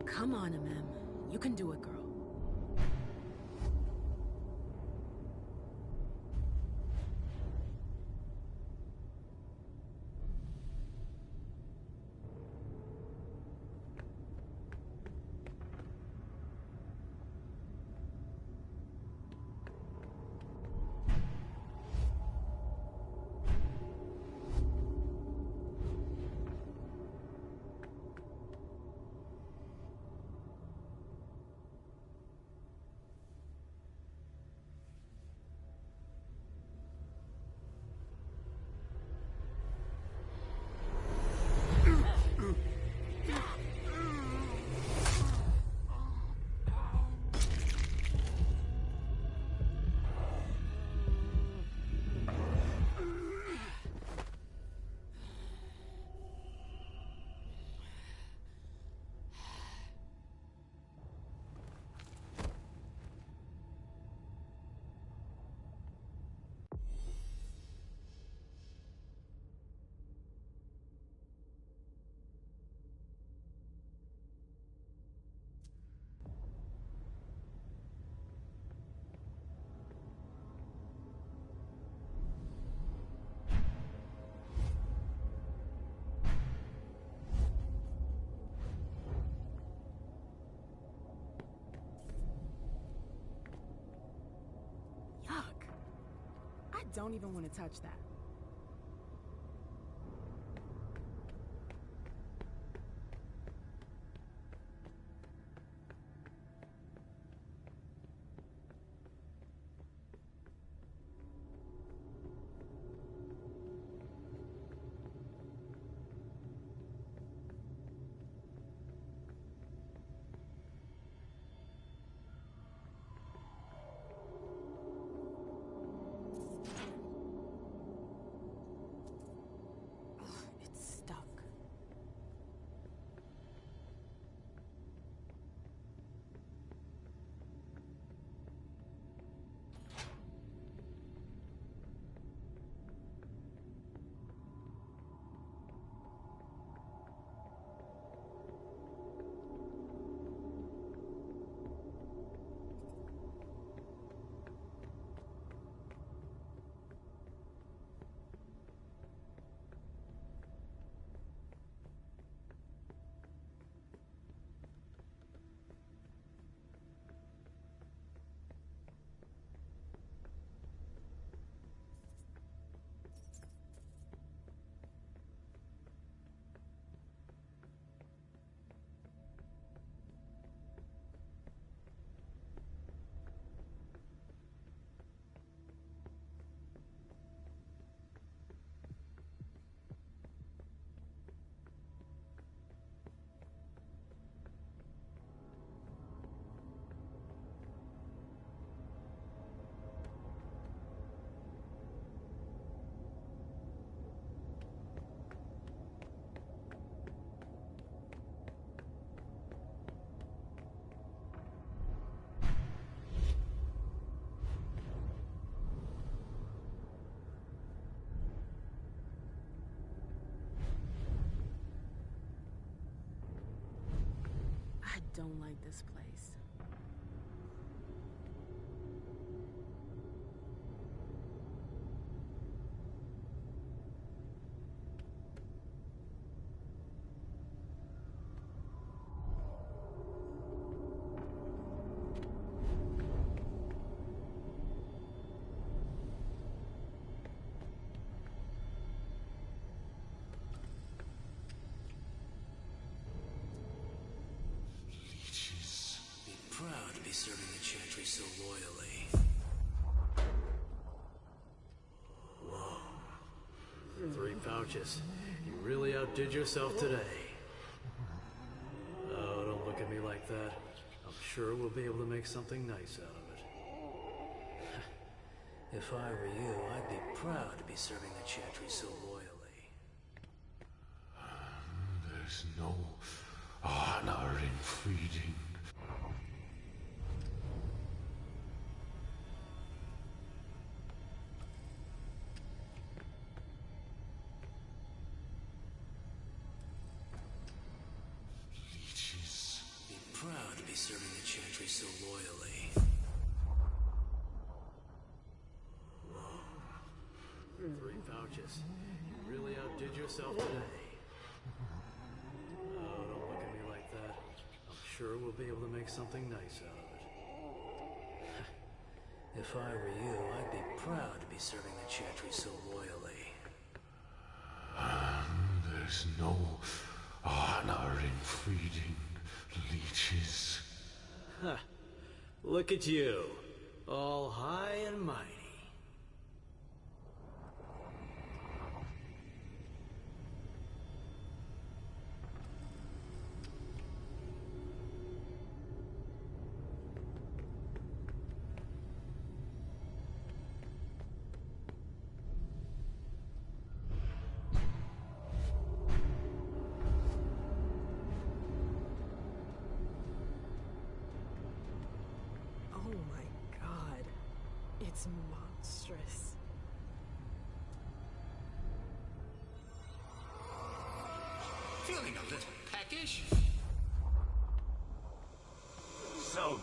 Come on, Mem. You can do it, girl. I don't even want to touch that. I don't like this place. Proud to be serving the Chantry so loyally. Whoa. 3 pouches. You really outdid yourself today. Oh, don't look at me like that. I'm sure we'll be able to make something nice out of it. If I were you, I'd be proud to be serving the Chantry so loyally. There's no honor in feeding. Be be serving the Chantry so loyally. 3 vouchers. You really outdid yourself today. Oh, don't look at me like that. I'm sure we'll be able to make something nice out of it. If I were you, I'd be proud to be serving the Chantry so loyally. There's no honor in feeding leeches. Huh. Look at you. All high and mighty. Oh my god. It's monstrous. Feeling a little peckish? So,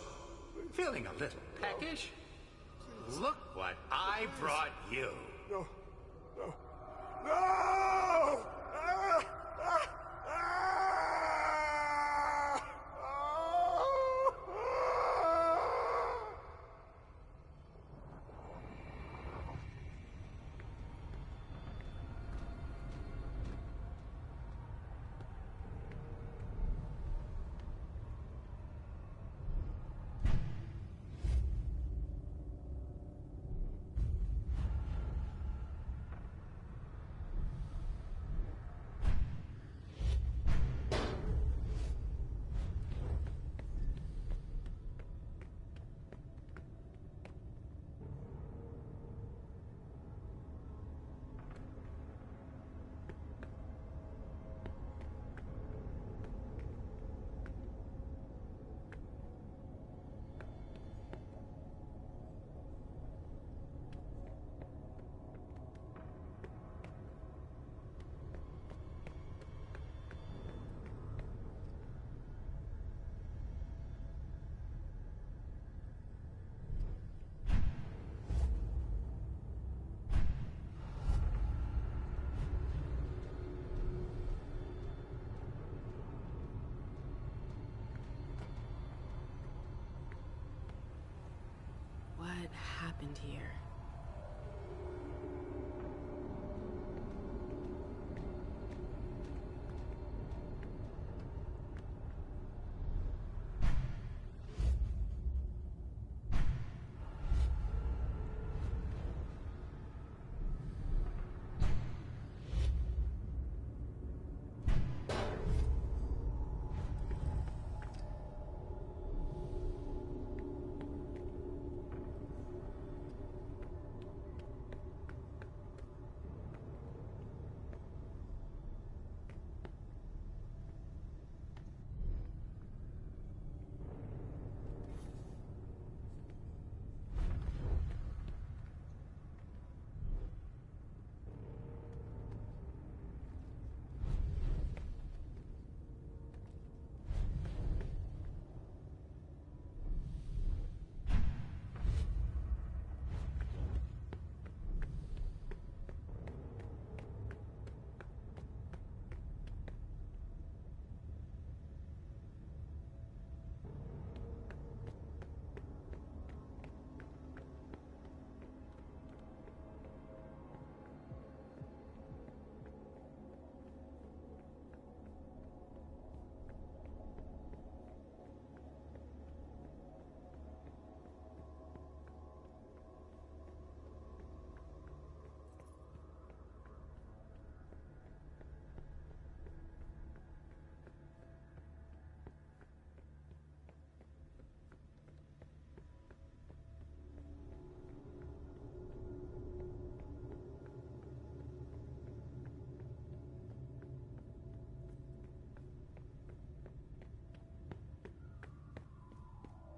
feeling a little peckish? Look what I brought you. No. No. No! What happened here?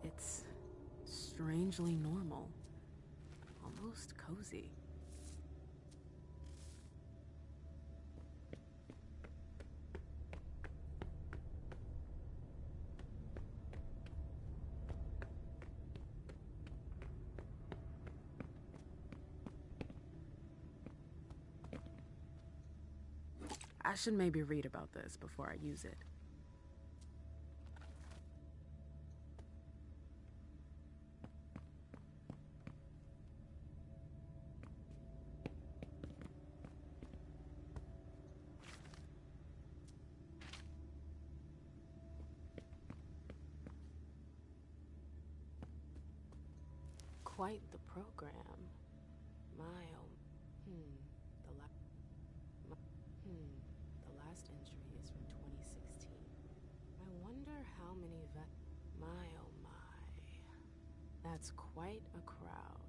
It's strangely normal. Almost cozy. I should maybe read about this before I use it. Quite the program. My, the last entry is from 2016. I wonder how many my, oh my. That's quite a crowd.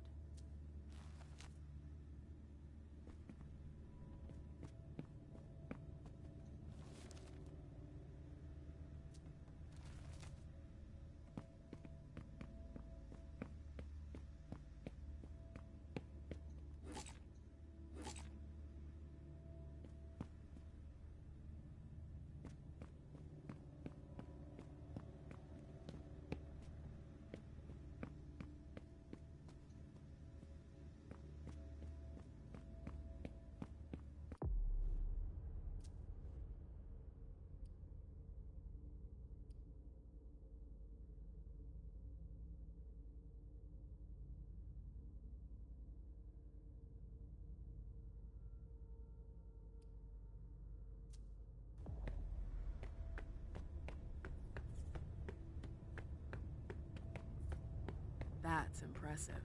That's impressive.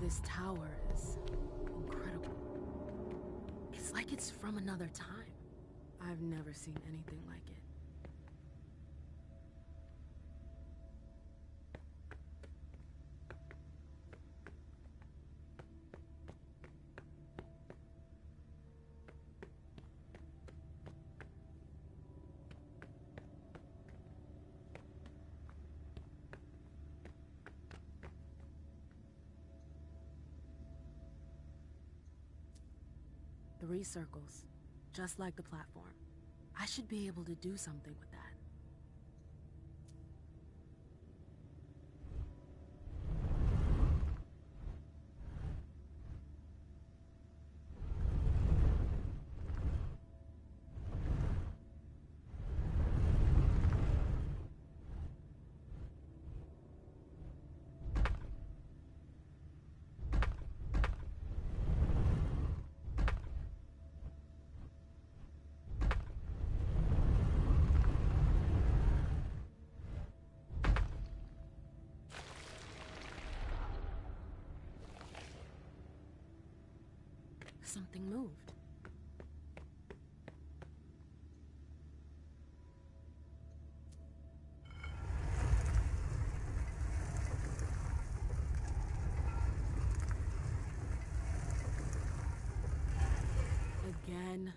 This tower is incredible. It's like it's from another time. I've never seen anything like it. Three circles, just like the platform. I should be able to do something with that. Something moved. Again.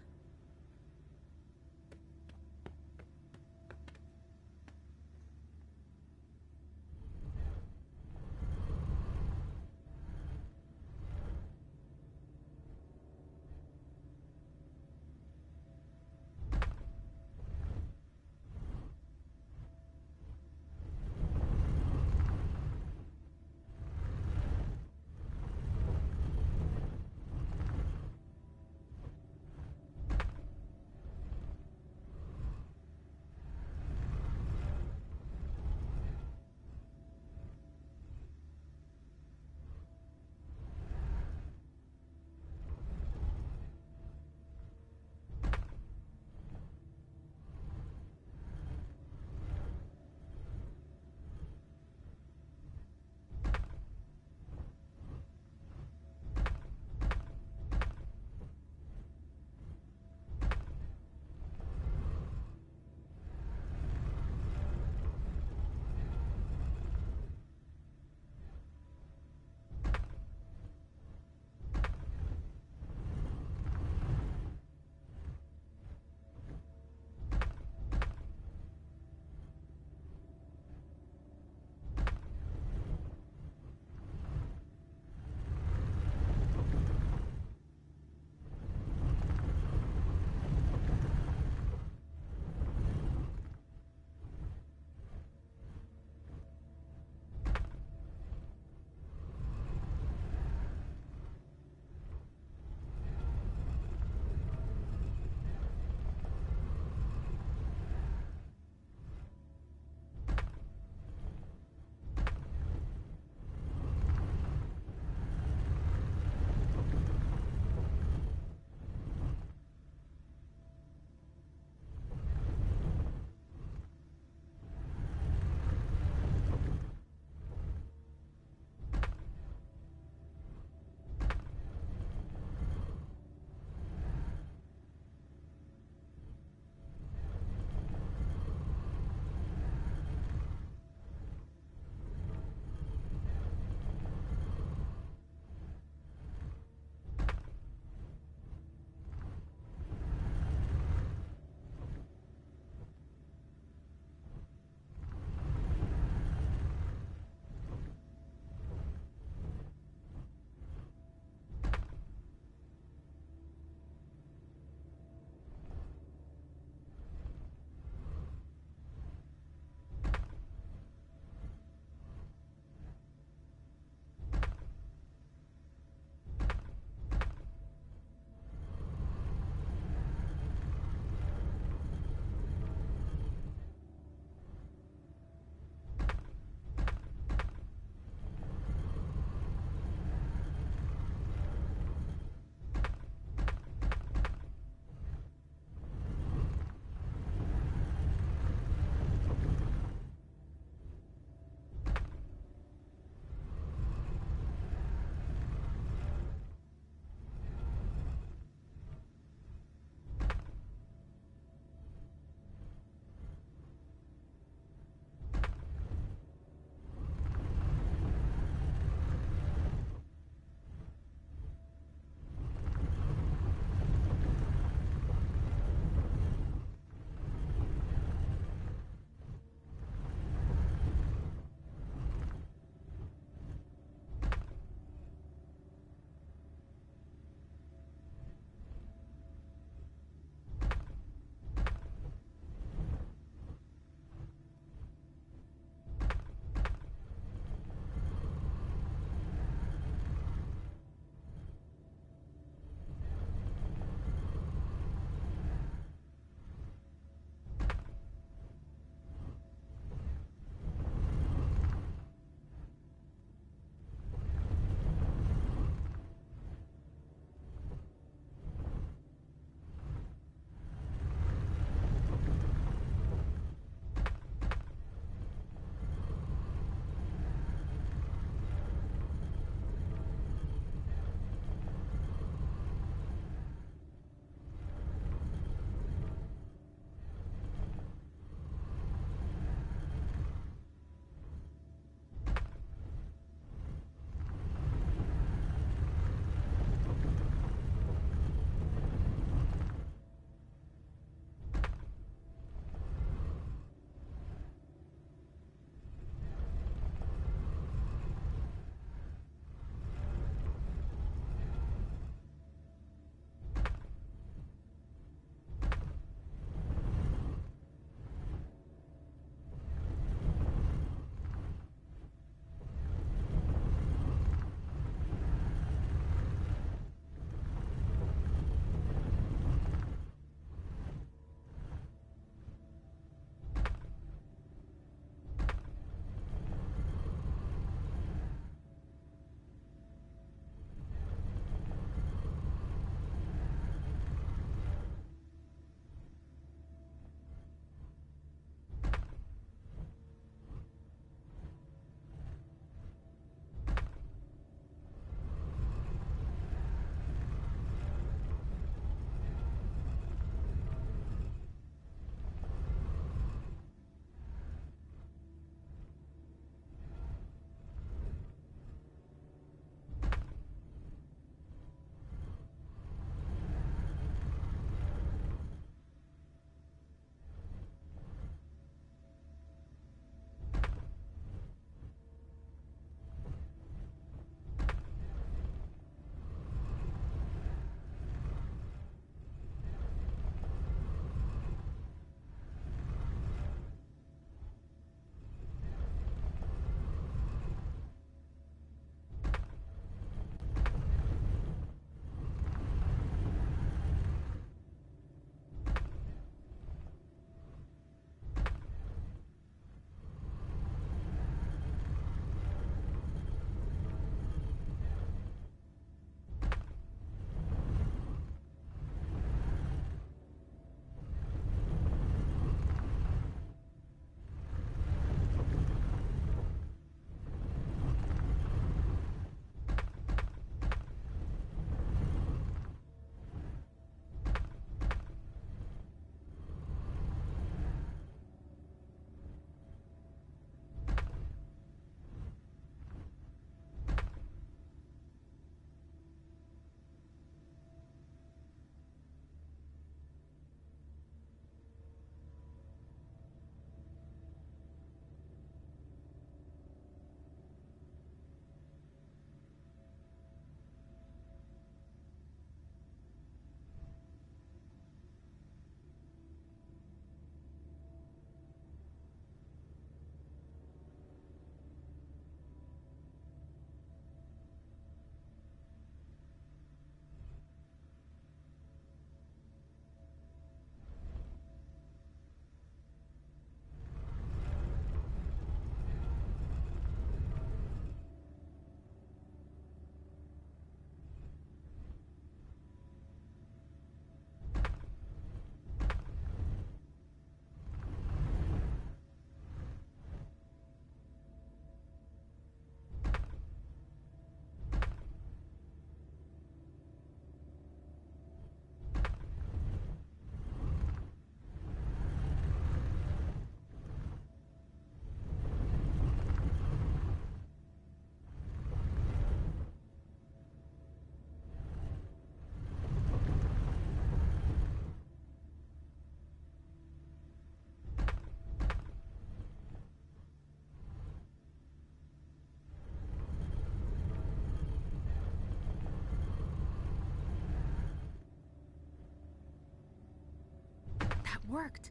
worked.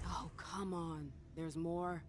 Oh, come on. There's more.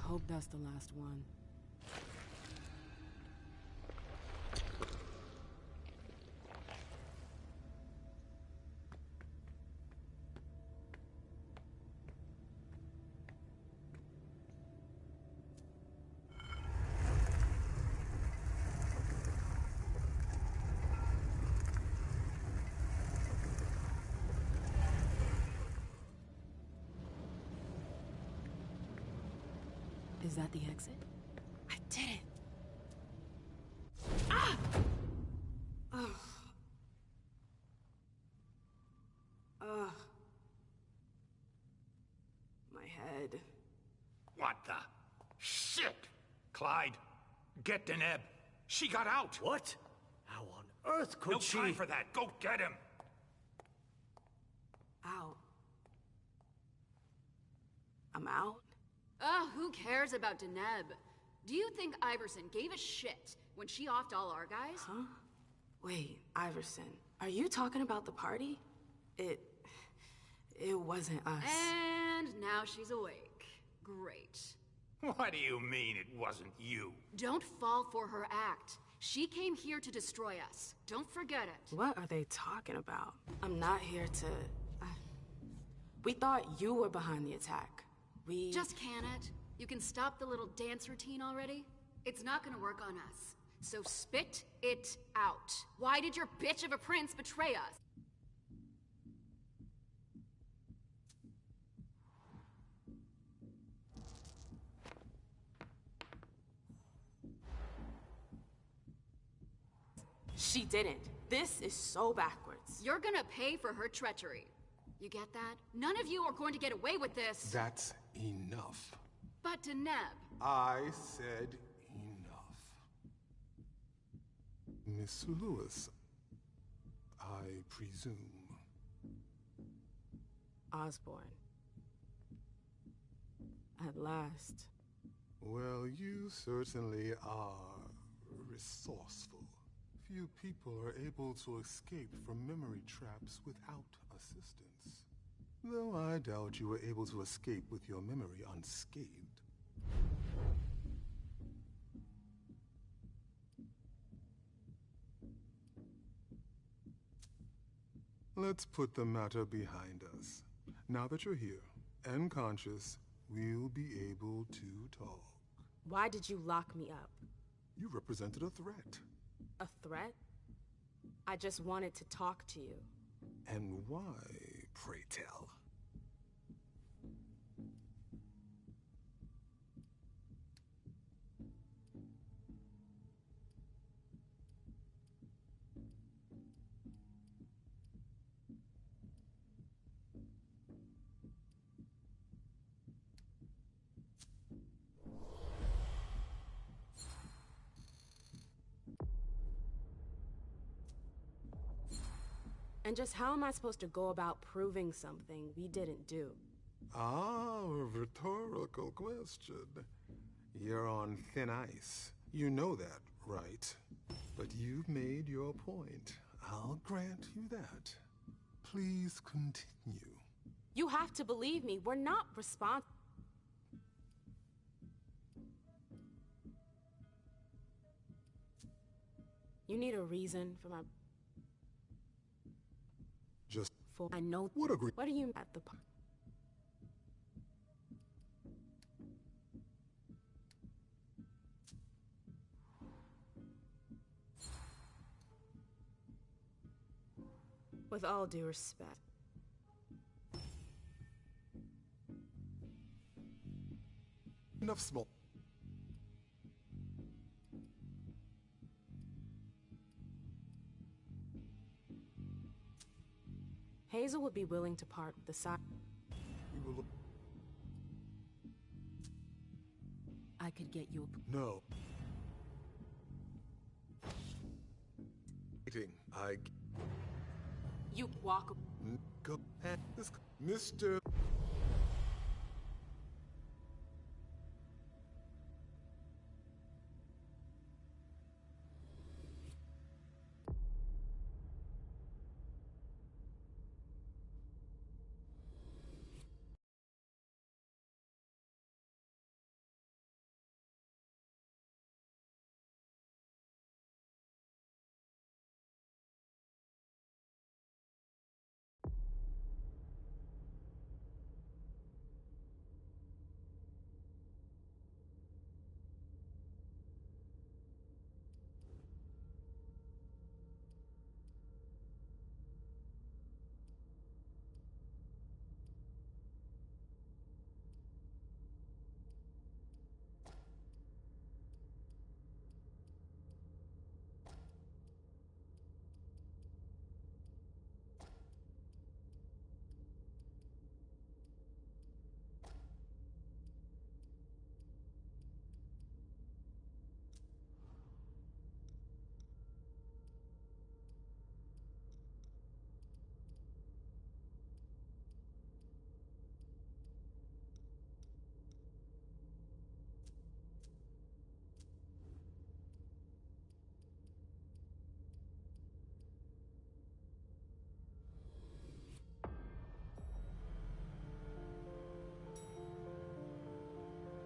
Hope that's the last one. Is that the exit? I did it! Ah! Ugh. Ugh. My head. What the? Shit! Clyde, get Deneb. She got out! What? How on earth could she? No time for that. Go get him! Out. I'm out? Ugh, who cares about Deneb? Do you think Iverson gave a shit when she offed all our guys? Huh? Wait, Iverson, are you talking about the party? It wasn't us. And now she's awake. Great. What do you mean it wasn't you? Don't fall for her act. She came here to destroy us. Don't forget it. What are they talking about? I'm not here to... We thought you were behind the attack. We... Just can it? You can stop the little dance routine already? It's not gonna work on us. So spit it out. Why did your bitch of a prince betray us? She didn't. This is so backwards. You're gonna pay for her treachery. You get that? None of you are going to get away with this. That's enough. But Deneb. I said enough. Miss Lewis, I presume. Osborne. At last. Well, you certainly are resourceful. Few people are able to escape from memory traps without assistance. Though I doubt you were able to escape with your memory unscathed. Let's put the matter behind us. Now that you're here and conscious, we'll be able to talk. Why did you lock me up? You represented a threat. A threat? I just wanted to talk to you. And why, pray tell? And just how am I supposed to go about proving something we didn't do? Ah, a rhetorical question. You're on thin ice. You know that, right? But you've made your point. I'll grant you that. Please continue. You have to believe me. We're not responsible. You need a reason for my... Just... For I know... What agree... What are you at the... With all due respect. Enough small. Hazel would be willing to part with the side. We will... I could get you a... No. I... You walk... Go... This... Mr...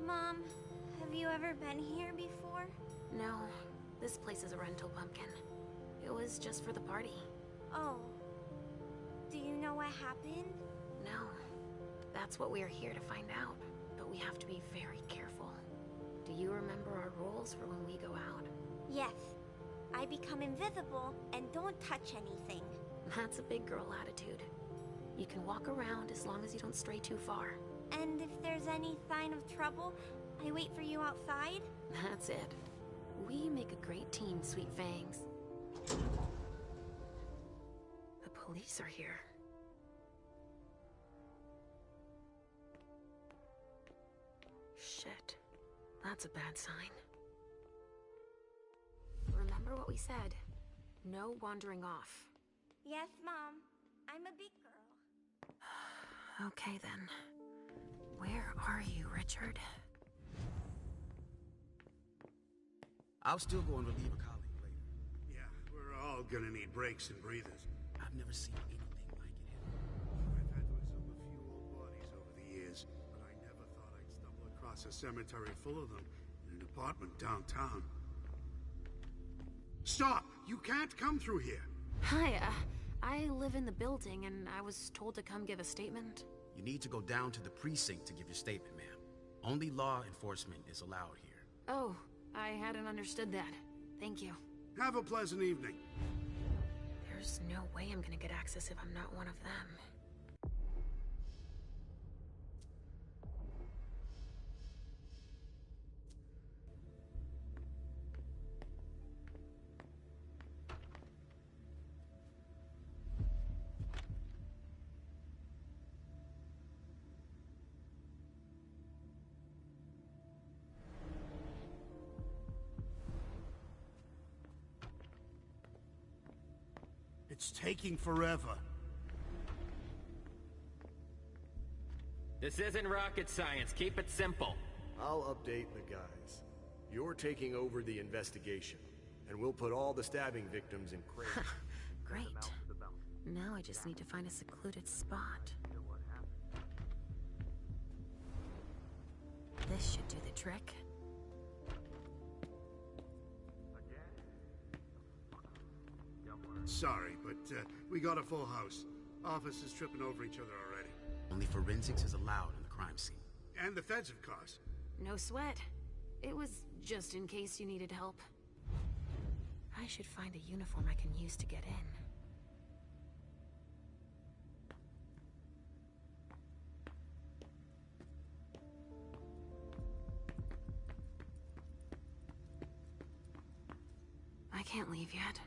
Mom, have you ever been here before? No, this place is a rental pumpkin. It was just for the party. Oh. Do you know what happened? No. That's what we are here to find out. But we have to be very careful. Do you remember our rules for when we go out? Yes. I become invisible and don't touch anything. That's a big girl attitude. You can walk around as long as you don't stray too far. And if there's any sign of trouble, I wait for you outside? That's it. We make a great team, Sweet Fangs. The police are here. Shit. That's a bad sign. Remember what we said. No wandering off. Yes, Mom. I'm a big girl. Okay, then. Where are you, Richard? I'll still go and relieve a colleague later. Yeah, we're all gonna need breaks and breathers. I've never seen anything like it here. I've had those up a few It's a cemetery full of them in an apartment downtown. Stop! You can't come through here! Hi, I live in the building and I was told to come give a statement. You need to go down to the precinct to give your statement, ma'am. Only law enforcement is allowed here. Oh, I hadn't understood that. Thank you. Have a pleasant evening. There's no way I'm gonna get access if I'm not one of them. It's taking forever. This isn't rocket science. Keep it simple. I'll update the guys. You're taking over the investigation, and we'll put all the stabbing victims in crates. Great. Now I just need to find a secluded spot. This should do the trick. Sorry, but we got a full house. Officers tripping over each other already. Only forensics is allowed on the crime scene. And the feds, of course. No sweat. It was just in case you needed help. I should find a uniform I can use to get in. I can't leave yet.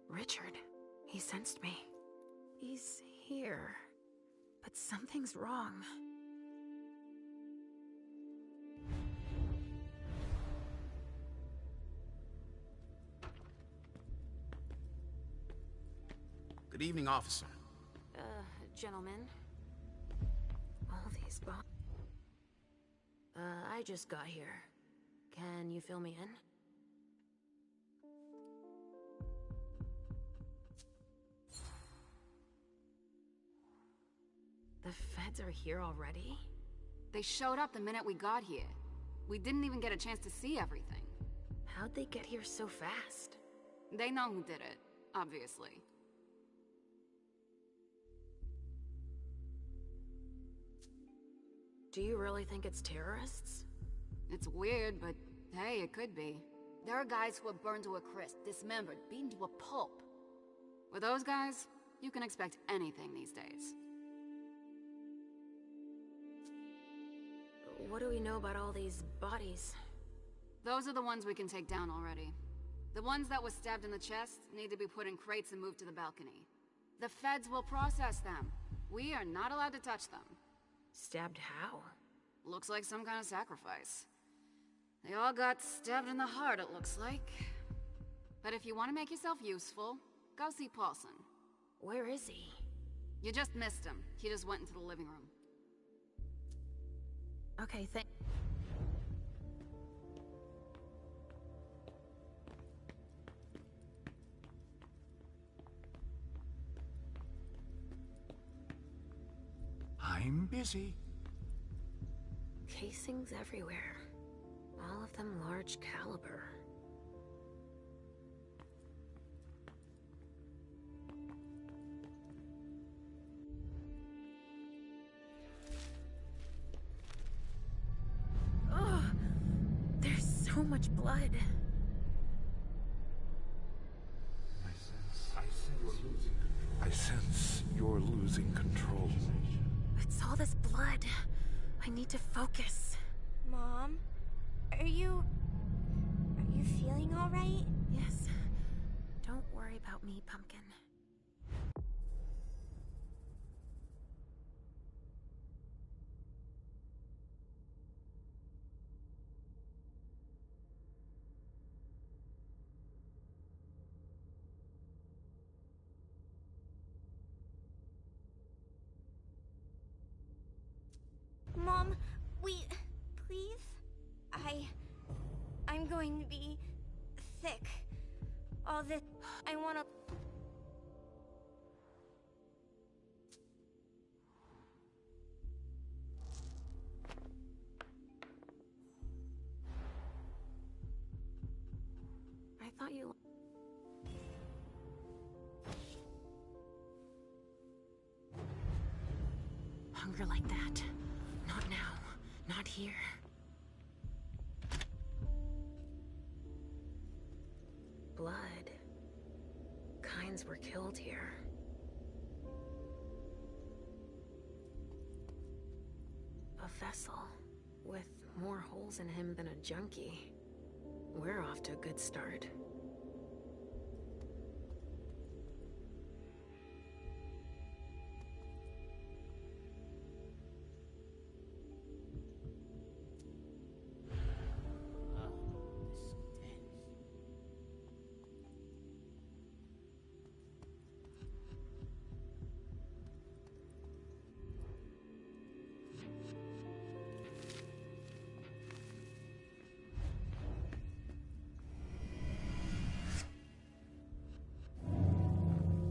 Richard. He sensed me. He's here. But something's wrong. Good evening, officer. Gentlemen. All these I just got here. Can you fill me in? The feds are here already? They showed up the minute we got here. We didn't even get a chance to see everything. How'd they get here so fast? They know who did it, obviously. Do you really think it's terrorists? It's weird, but hey, it could be. There are guys who are burned to a crisp, dismembered, beaten to a pulp. With those guys, you can expect anything these days. What do we know about all these bodies? Those are the ones we can take down already. The ones that were stabbed in the chest need to be put in crates and moved to the balcony. The feds will process them. We are not allowed to touch them. Stabbed how? Looks like some kind of sacrifice. They all got stabbed in the heart, it looks like. But if you want to make yourself useful, go see Paulson. Where is he? You just missed him. He just went into the living room. Okay, I'm busy. Casings everywhere. All of them large caliber. Ugh! There's so much blood. I sense you're losing control. It's all this blood. I need to focus. Mom? Are you feeling all right? Yes. Don't worry about me, Pumpkin. going to be thick. All this, I want to... I thought you... Hunger like that. Not now. Not here. Blood. Kinds were killed here. A vessel with more holes in him than a junkie. We're off to a good start.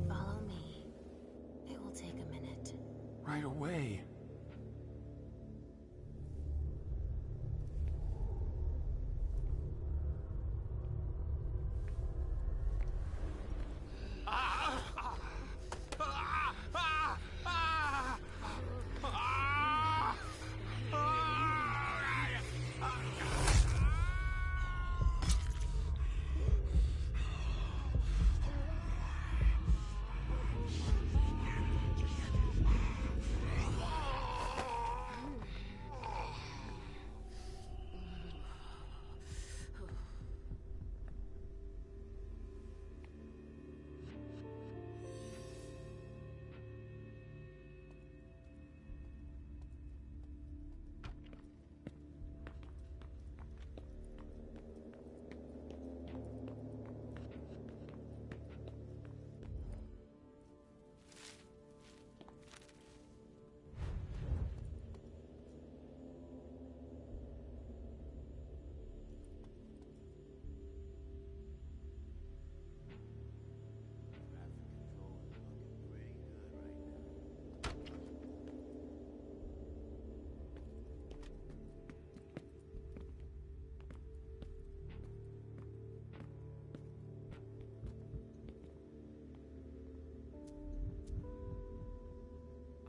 Follow me. It will take a minute. Right away.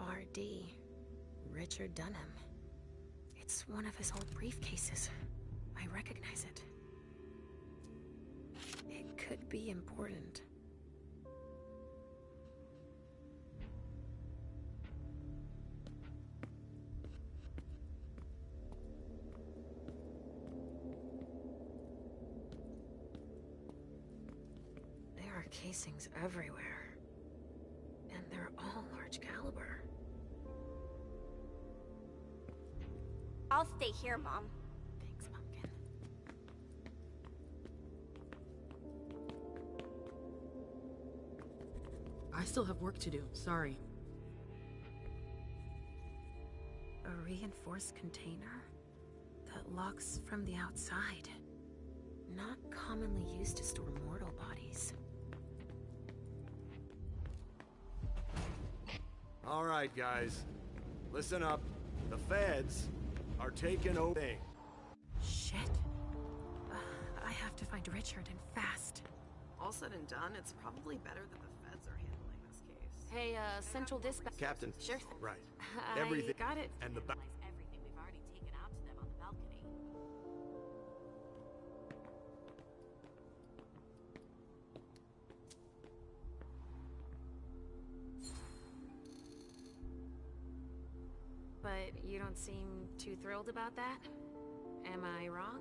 R.D. Richard Dunham. It's one of his old briefcases. I recognize it. It could be important. There are casings everywhere. And they're all large caliber. I'll stay here, Mom. Thanks, Pumpkin. I still have work to do, sorry. A reinforced container that locks from the outside. Not commonly used to store mortal bodies. All right, guys. Listen up. The feds are taking over. Shit. I have to find Richard and fast. All said and done, it's probably better that the feds are handling this case. Hey, Central Dispatch. Captain. Sure. Right. I Everything. got it. And the back. Everything we've already taken out to them on the balcony. But you don't seem too thrilled about that? Am I wrong?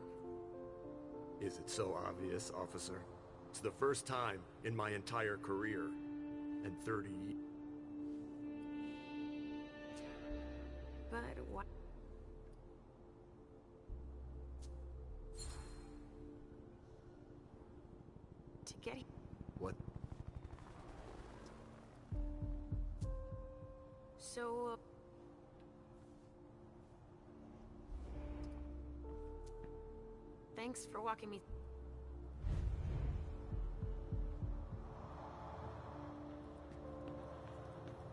Is it so obvious, officer? It's the first time in my entire career. And 30 years. But what? To get here. What? So, Thanks for walking me.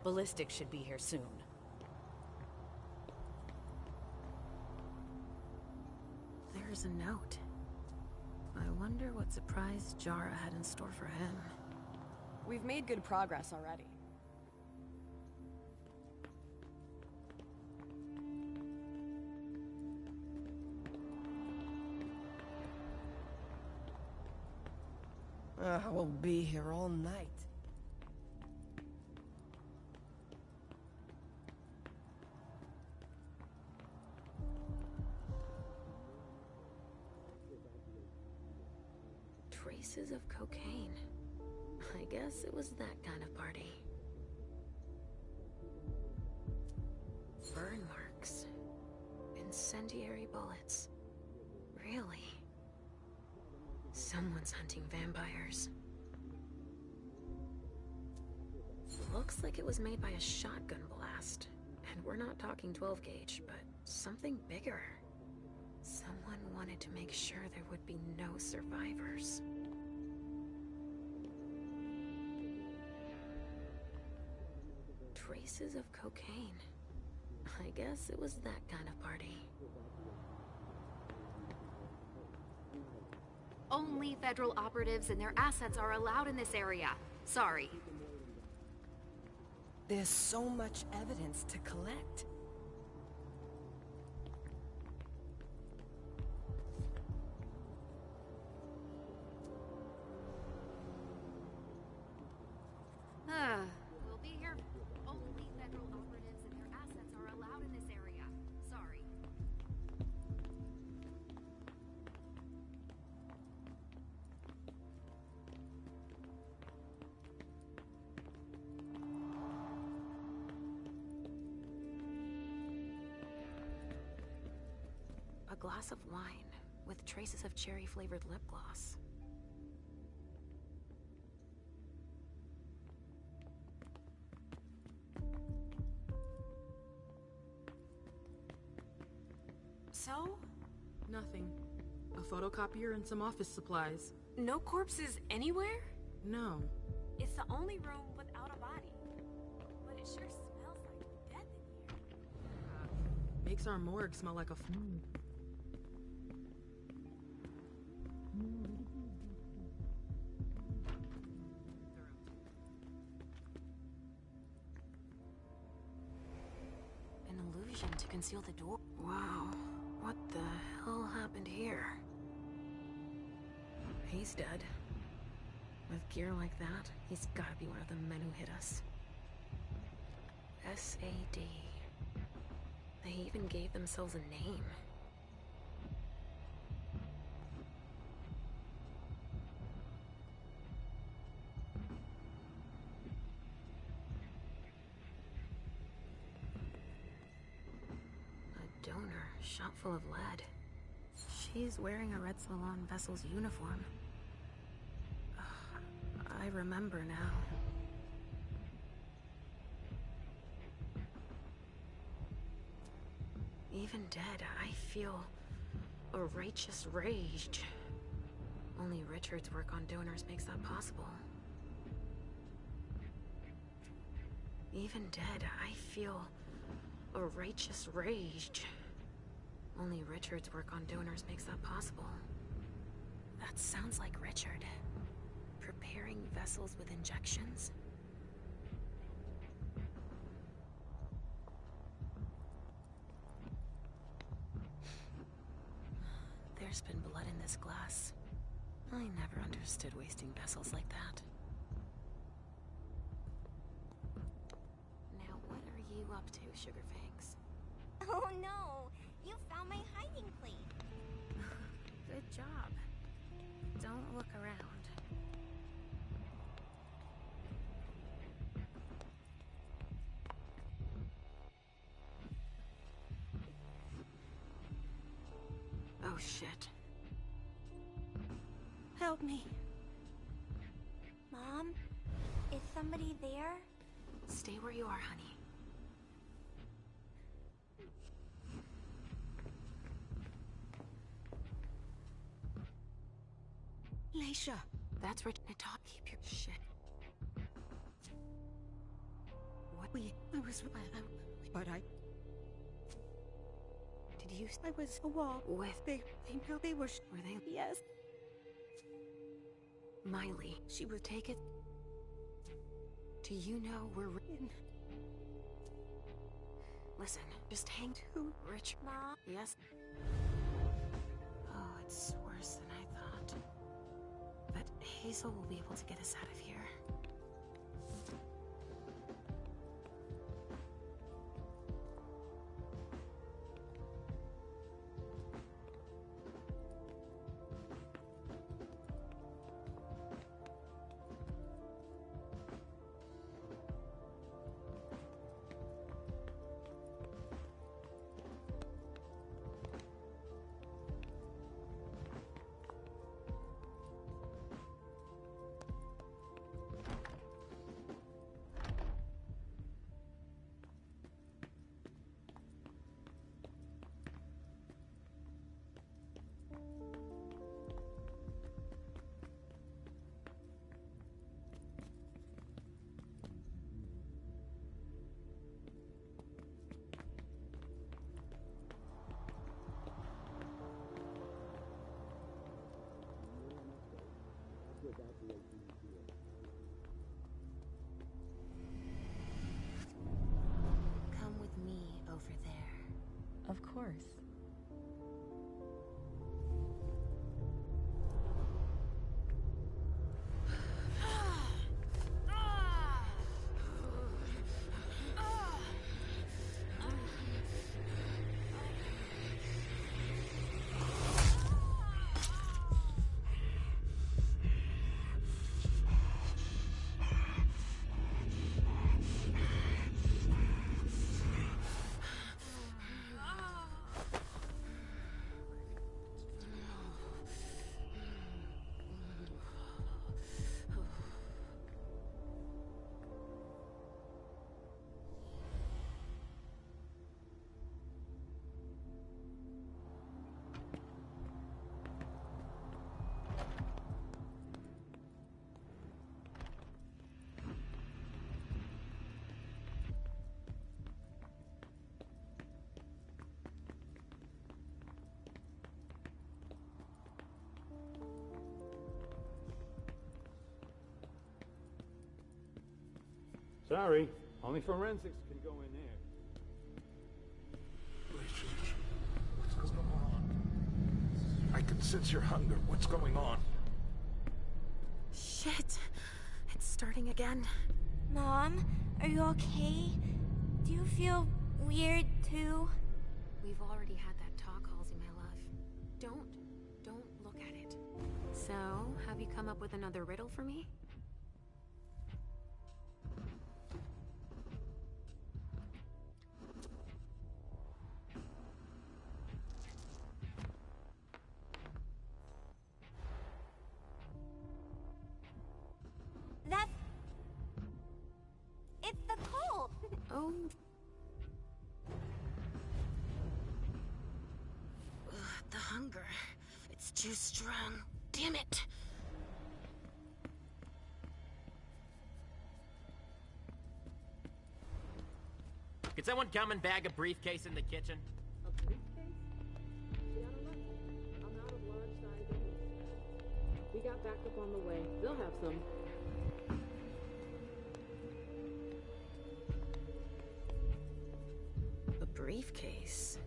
Ballistics should be here soon. There's a note. I wonder what surprise Jara had in store for him. We've made good progress already. We'll be here all night. Traces of cocaine. I guess it was that kind of party. Burn marks. Incendiary bullets. Really? Someone's hunting vampires. Looks like it was made by a shotgun blast. And we're not talking 12 gauge, but something bigger. Someone wanted to make sure there would be no survivors. Traces of cocaine. I guess it was that kind of party. Only federal operatives and their assets are allowed in this area. Sorry. There's so much evidence to collect. We'll be here. Only federal operatives and their assets are allowed in this area. Sorry. A glass of wine with traces of cherry-flavored lip gloss. So? Nothing. A photocopier and some office supplies. No corpses anywhere? No. It's the only room without a body. But it sure smells like death in here. Makes our morgue smell like a flame. An illusion to conceal the door. Wow. What the hell happened here? He's dead. With gear like that, he's gotta be one of the men who hit us. SAD. They even gave themselves a name. A donor, shot full of lead. She's wearing a Red Salon vessel's uniform. I remember now. Even dead, I feel a righteous rage. Only Richard's work on donors makes that possible. Even dead, I feel a righteous rage. Only Richard's work on donors makes that possible. That sounds like Richard. Preparing vessels with injections? There's been blood in this glass. I never understood wasting vessels like that. Now what are you up to, Sugarfangs? Oh no! You found my hiding place! Good job. Don't look around. Oh shit. Help me. Mom? Is somebody there? Stay where you are, honey. Aisha. That's Rich. Talk. Keep your shit. What? I was... But I... Did you... I was a wall. With... They know they were... Were they... Yes. Miley. She would take it. Do you know we're in? Listen, just hang to Rich. Mom? Yes? Oh, it's worse than I thought. But Hazel will be able to get us out of here. Come with me over there. Of course. Sorry, only forensics can go in there. Richard, what's going on? I can sense your hunger. What's going on? Shit. It's starting again. Mom, are you okay? Do you feel weird too? We've already had that talk, Halsey, my love. Don't look at it. So, have you come up with another riddle for me? It's the cold! Oh. Ugh, the hunger. It's too strong. Damn it! Could someone come and bag a briefcase in the kitchen? A briefcase? See, I don't know. I'm out of large size anyway. We got backup on the way. They'll have some. A briefcase?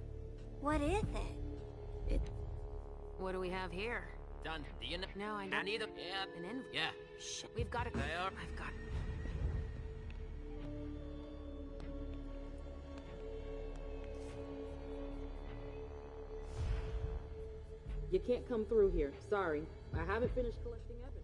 What is it? What do we have here? Done. Do you know? No, I don't. I need a... Yeah. An envelope? Yeah. Shit, we've got it. I've got it. You can't come through here. Sorry. I haven't finished collecting evidence.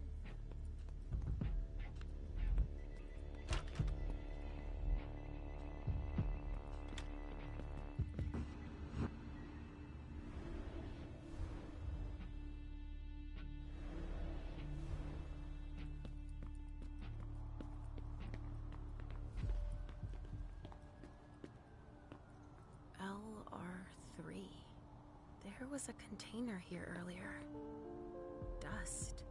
LR3. There was a container here earlier. Dust.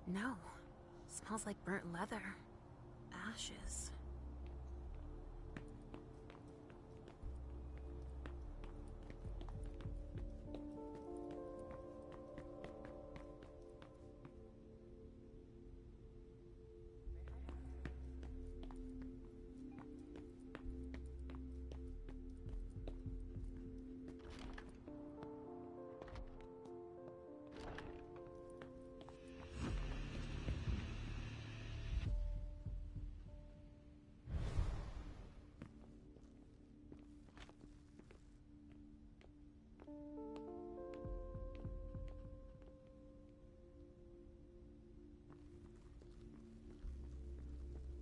No. Smells like burnt leather. Ashes.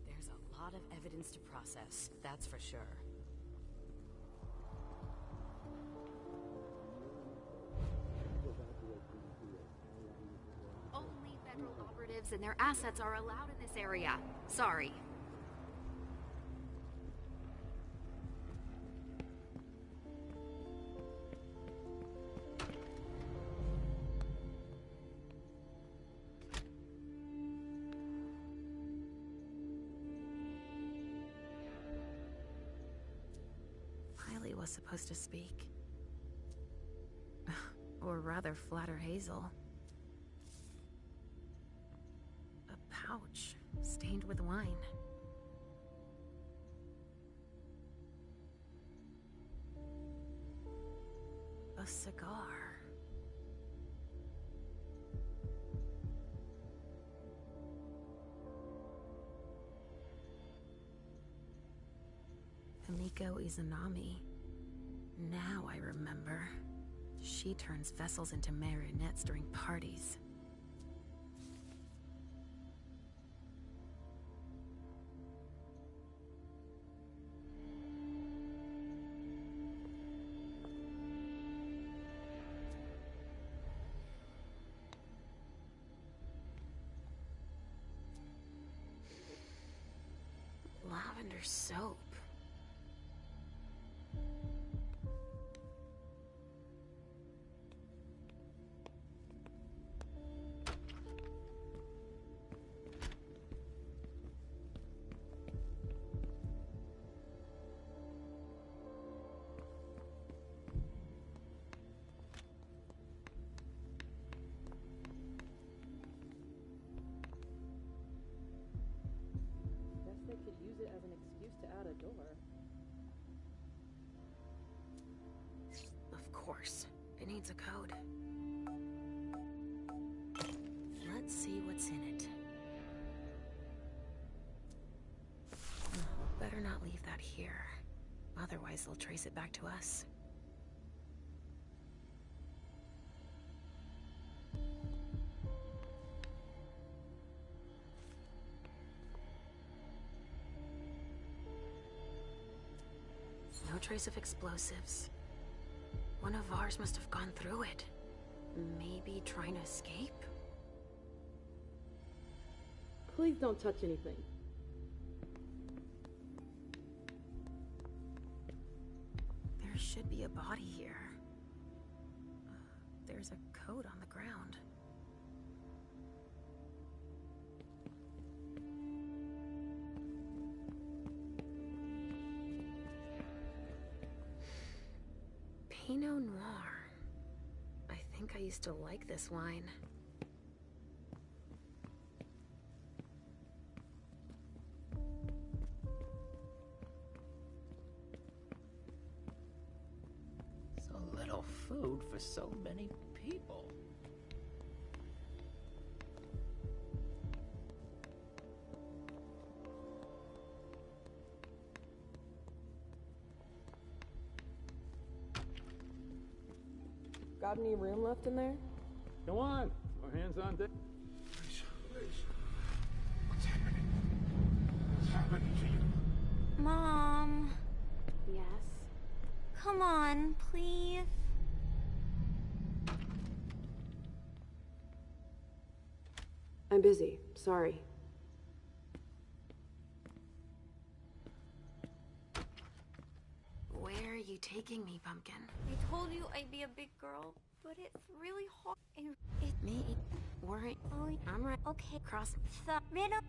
There's a lot of evidence to process, that's for sure. Only federal operatives and their assets are allowed in this area. Sorry. Riley was supposed to speak. Or rather, flatter Hazel. A pouch stained with wine. A cigar. Himiko Izanami. Now I remember. She turns vessels into marionettes during parties. Lavender soap. Guess they could use it as an excuse to add a door. Of course. It needs a code. Let's see what's in it. Better not leave that here. Otherwise, they'll trace it back to us. No trace of explosives. One of ours must have gone through it. Maybe trying to escape? Please don't touch anything. There should be a body here. There's a code on the ground. Pinot Noir. I think I used to like this wine. So little food for so many people. Got any room left in there? Come on, more hands on deck. What's happening? What's happening to you? Mom, Yes? come on, please. I'm busy. Sorry. Where are you taking me, Pumpkin? I told you I'd be a big girl, but it's really hard. And it worry. Oh, I'm right. Okay, cross the middle.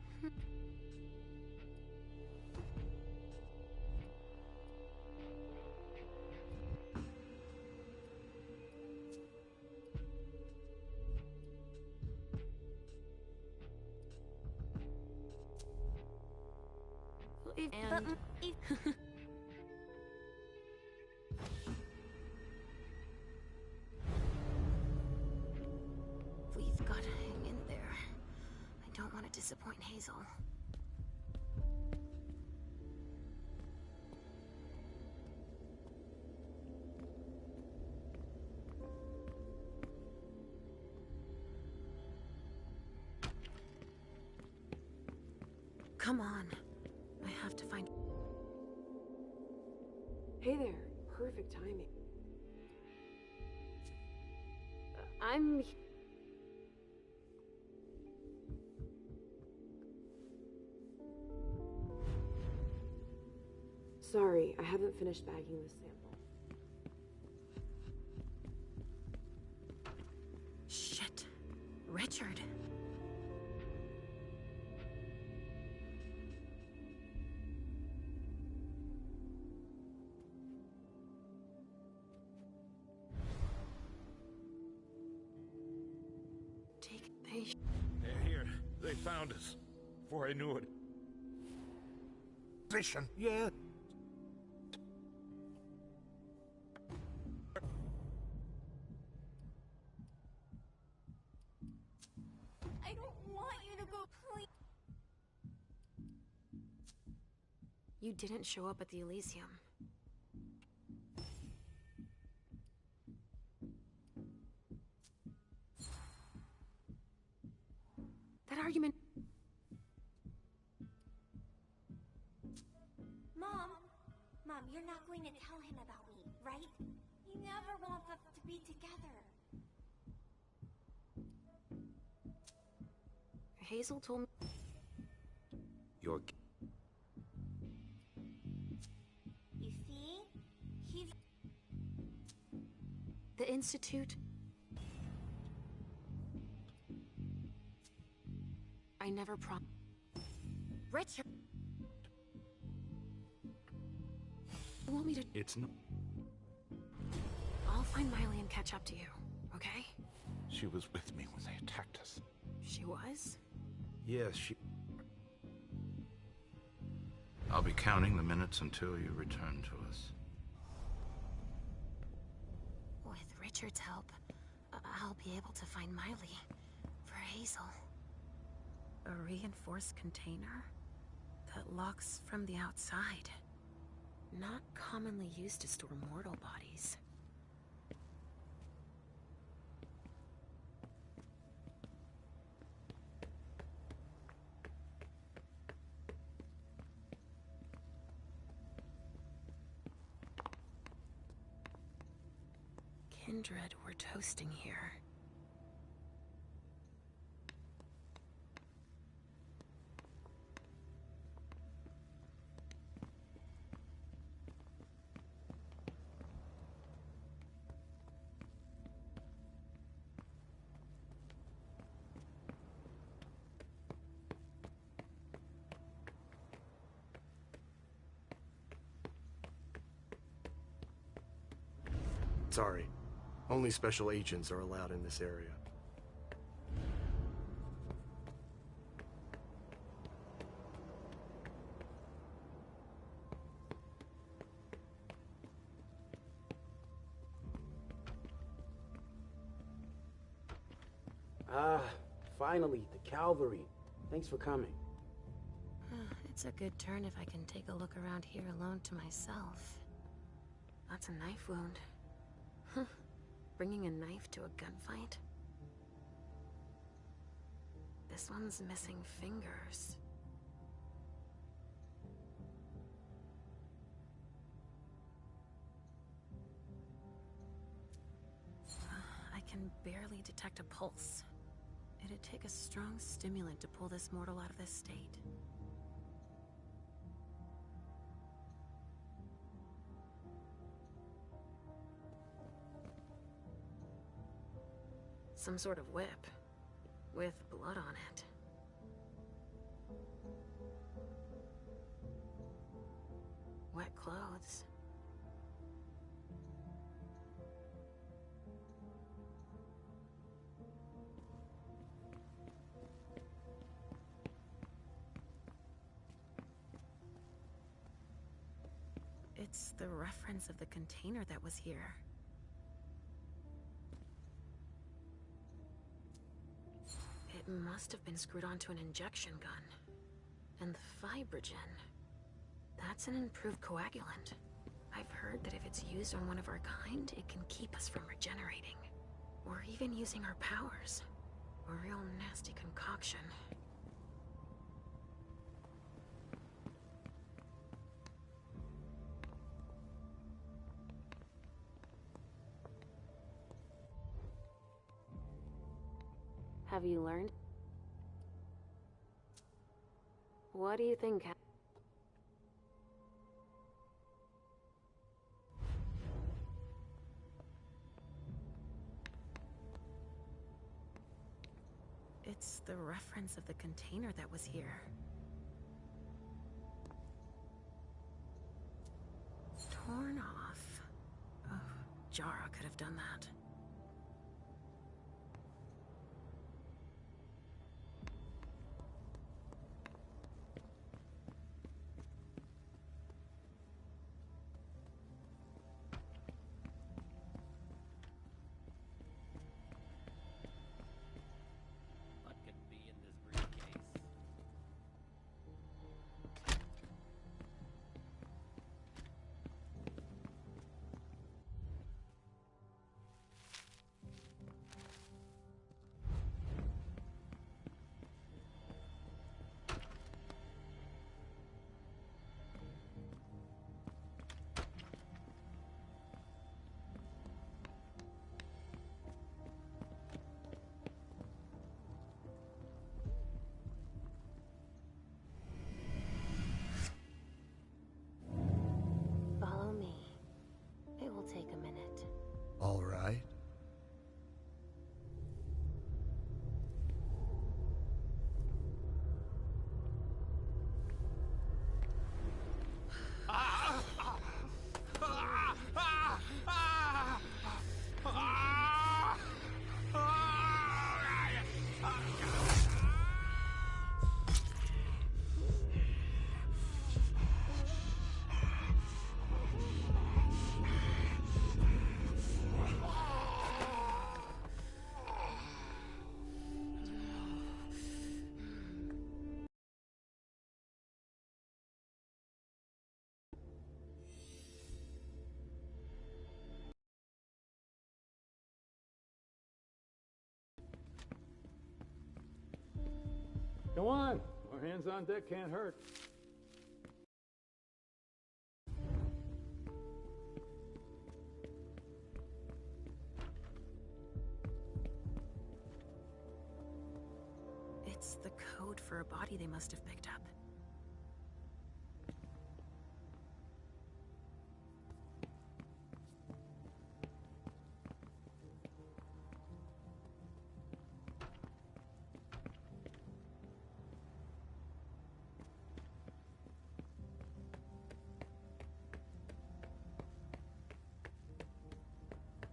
And we've got to hang in there. I don't want to disappoint Hazel. Come on. I have to find... Hey there. Perfect timing. I'm... Sorry, I haven't finished bagging this sample. Shit. Richard. They're here. They found us. Before I knew it. Station? Yeah. I don't want you to go, please. You didn't show up at the Elysium. That argument... Mom, you're not going to tell him about me, right? He never wants us to be together. Hazel told me... You're... You see? He's... The Institute... I never Richard! You want me to... It's not... I'll find Miley and catch up to you, okay? She was with me when they attacked us. She was? Yes, she... I'll be counting the minutes until you return to us. With Richard's help, I'll be able to find Miley for Hazel. A reinforced container that locks from the outside. Not commonly used to store mortal bodies. Kindred were toasting here. Sorry. Only special agents are allowed in this area. Ah, finally, the cavalry. Thanks for coming. It's a good turn if I can take a look around here alone to myself. That's a knife wound. Huh. Bringing a knife to a gunfight? This one's missing fingers. I can barely detect a pulse. It'd take a strong stimulant to pull this mortal out of this state. Some sort of whip. with blood on it. Wet clothes. It's the reference of the container that was here. It must have been screwed onto an injection gun. And the Fibrogen. That's an improved coagulant. I've heard that if it's used on one of our kind, it can keep us from regenerating. Or even using our powers. A real nasty concoction. Have you learned? What do you think? It's the reference of the container that was here. Torn off. Oh, Jara could have done that. Follow me. It will take a minute. All right. Go on. More hands on deck can't hurt. It's the code for a body they must have picked up.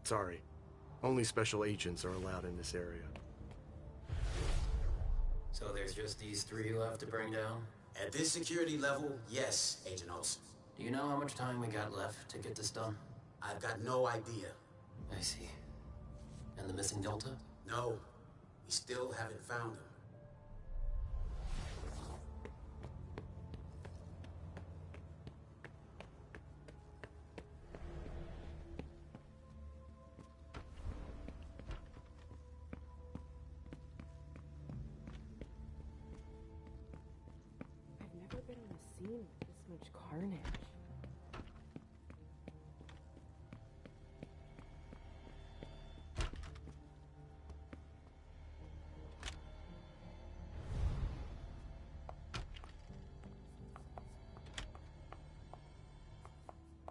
Sorry. Only special agents are allowed in this area. So there's just these three left to bring down? At this security level, yes, Agent Olsen. Do you know how much time we got left to get this done? I've got no idea. I see. And the missing Delta? No. We still haven't found him. I've never been on a scene with this much carnage.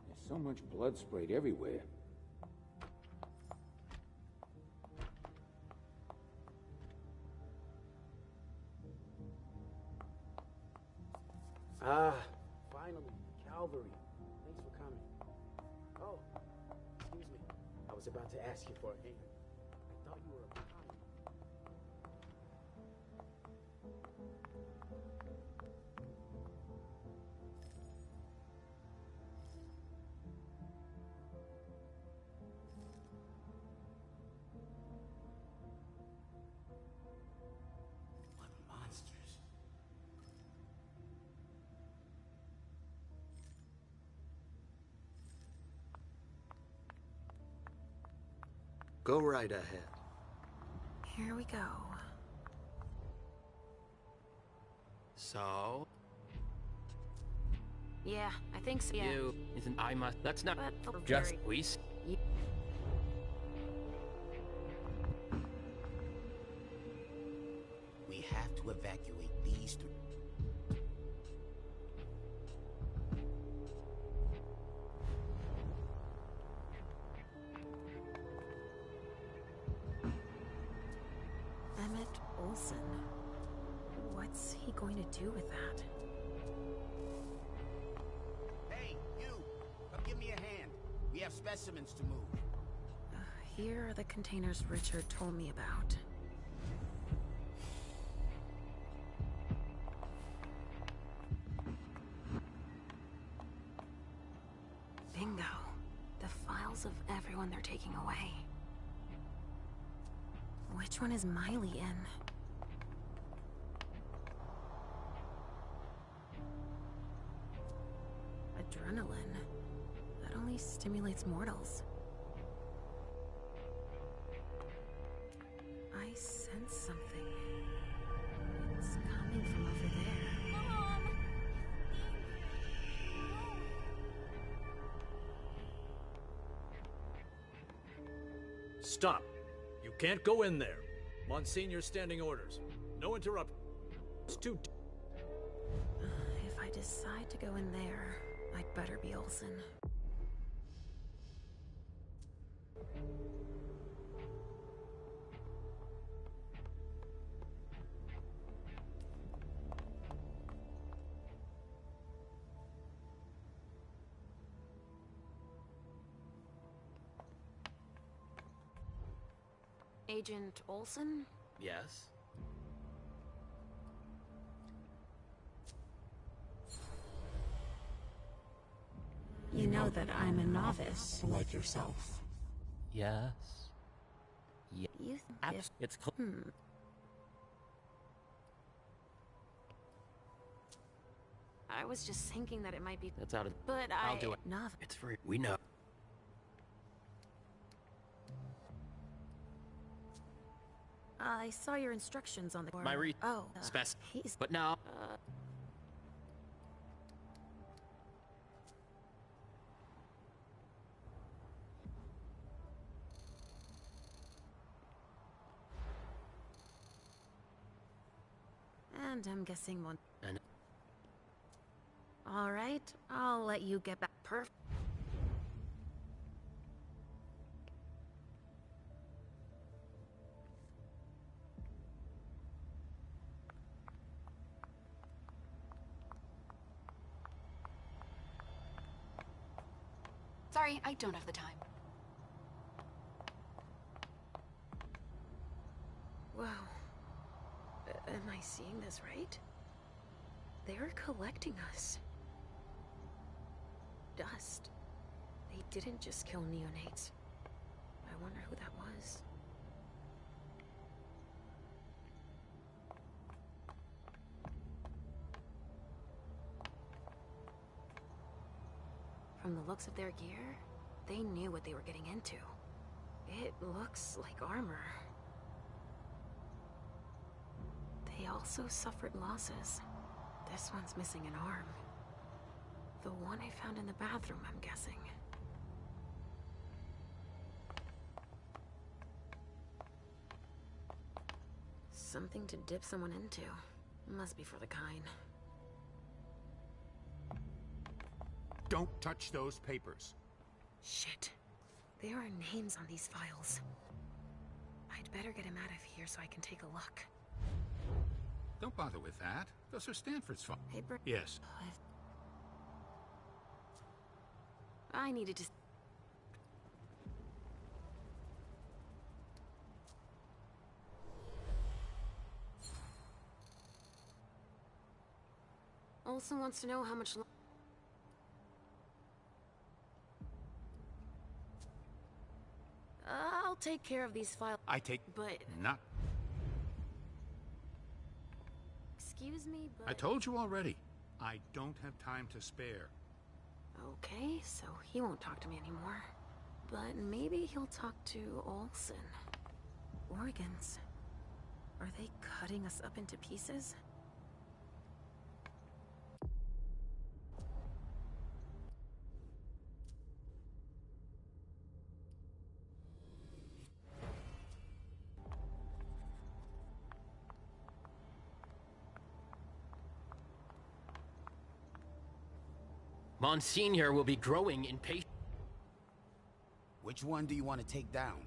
There's so much blood sprayed everywhere. Ah, finally, Calvary. Thanks for coming. Oh, excuse me. I was about to ask you for a hand. I thought you were a behind. What monsters? Go right ahead. Here we go. So? Yeah, I think so. Yeah. You isn't I must. That's not But just very- we. We have to evacuate these three. Emmett Olson. What's he going to do with that? Hey, you! Come give me a hand. We have specimens to move. Here are the containers Richard told me about. Bingo. The files of everyone they're taking away. Which one is Miley in? Adrenaline. That only stimulates mortals. I sense something. It's coming from over there. Mom! Stop. You can't go in there. Monsignor standing orders. No interrupt. It's too... If I decide to go in there, I'd better be Olsen. Agent Olsen? Yes. You know that I'm a novice, like yourself. Yes. Yeah. You think if... It's I was just thinking that it might be... That's out of. But I'll do it. Novice. It's free. We know. I saw your instructions on the board. My Oh. He's. But now. And I'm guessing one. And all right, I'll let you get back. Perfect. Sorry, I don't have the time. Wow. Am I seeing this right? They're collecting us. Dust. They didn't just kill neonates. I wonder who that was. From the looks of their gear, they knew what they were getting into. It looks like armor. They also suffered losses. This one's missing an arm. The one I found in the bathroom, I'm guessing. Something to dip someone into. Must be for the kind. Don't touch those papers. Shit. There are names on these files. I'd better get him out of here so I can take a look. Don't bother with that. Those are Stanford's fault. Hey, Yes. I needed to... Olsen wants to know how much... I'll take care of these files. I take... But... Not... Excuse me, but... I told you already. I don't have time to spare. Okay, so he won't talk to me anymore. But maybe he'll talk to Olsen. Organs. Are they cutting us up into pieces? Monsignor will be growing in patience. Which one do you want to take down?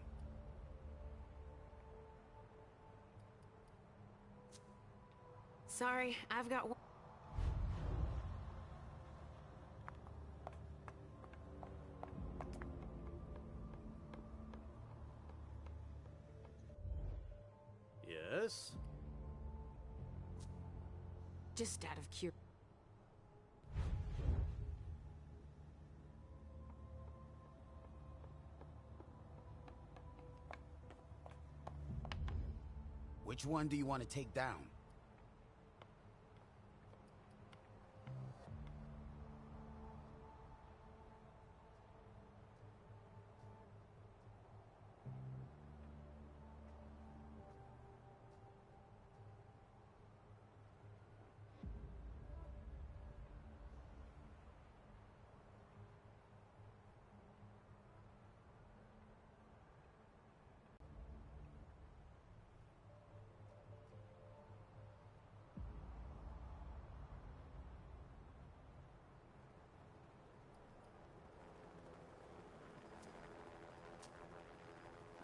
Sorry, I've got one. Yes? Just out of curiosity. Which one do you want to take down?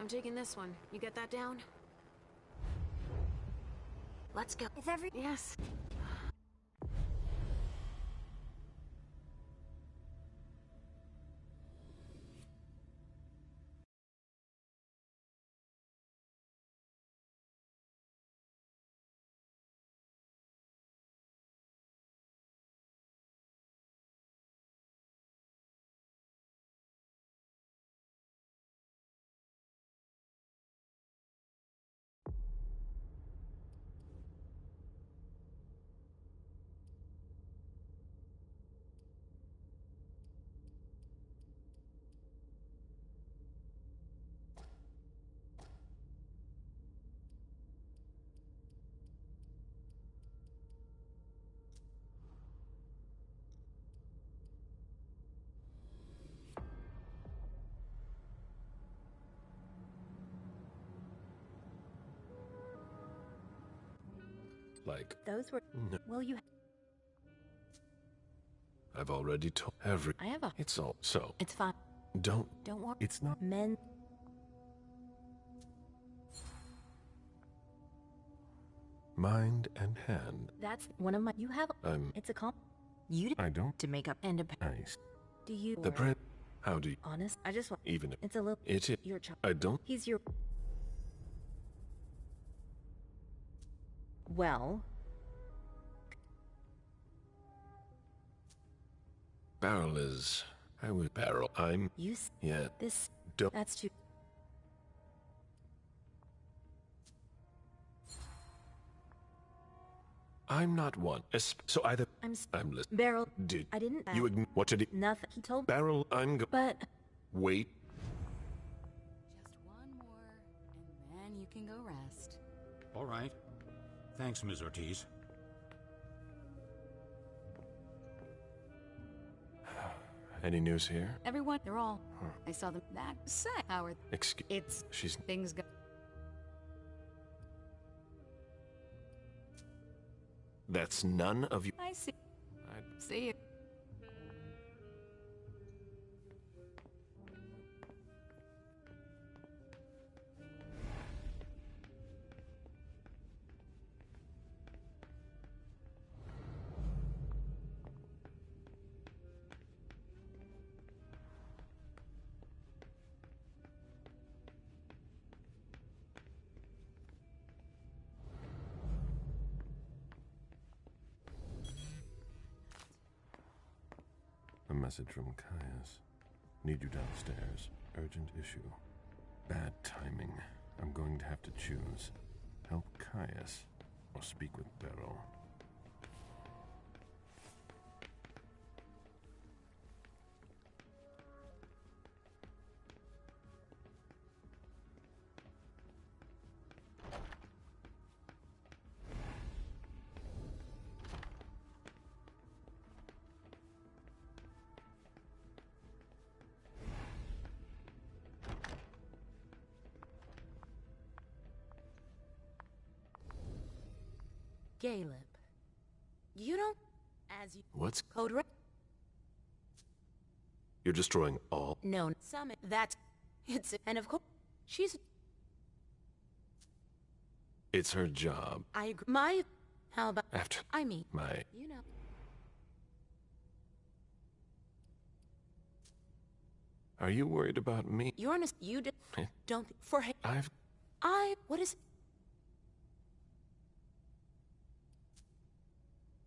I'm taking this one. You get that down? Let's go. Is every... Yes. Like, Those were... no. Will you... I've already told every... I have a... It's all... So... It's fine. Don't... Don't worry. It's not... Men... Mind and hand. That's one of my... You have... It's a comp... You... I don't... To make up... And a... Nice. Do you... The print... How do you... Honest? I just want... Even if... It's a little... It is... Your child... I don't... He's your... Well... Barrel is... I would barrel. I'm... You... Yeah. This... Don't... That's too... I'm not one. So either... I'm listening. Barrel... Did... I didn't... You what did he... Nothing. He told... Barrel, I'm go... But... Wait. Just one more, and then you can go rest. All right. Thanks, Ms. Ortiz. Any news here? Everyone, they're all... I saw them... That... Say, Howard. Excuse... It's... She's... Things go... That's none of you... I see. See you. message from Caius. Need you downstairs. Urgent issue. Bad timing. I'm going to have to choose. Help Caius or speak with Beryl. Caleb, you don't, as you What's code red. You're destroying all? No, summit. That's it's and of course she's. It's her job. I agree. My, how about After I mean my you know. Are you worried about me? You're honest. You don't for him. What is?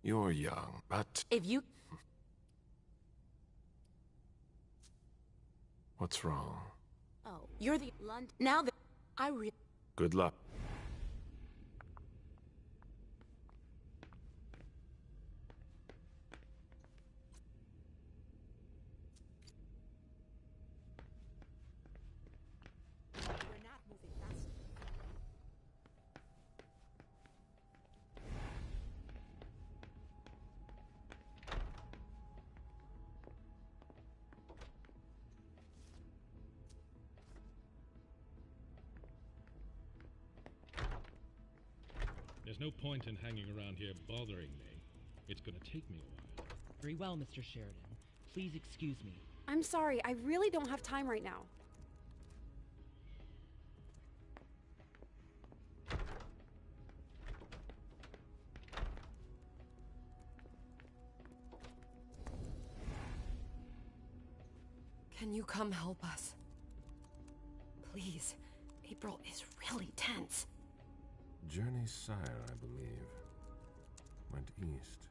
You're young, but If you. What's wrong? Oh, you're the London. Now that I Good luck. There's no point in hanging around here bothering me. It's gonna take me a while. Very well, Mr. Sheridan. Please excuse me. I'm sorry, I really don't have time right now. Can you come help us? Please. April is really tense. Journey's sire, I believe, went east,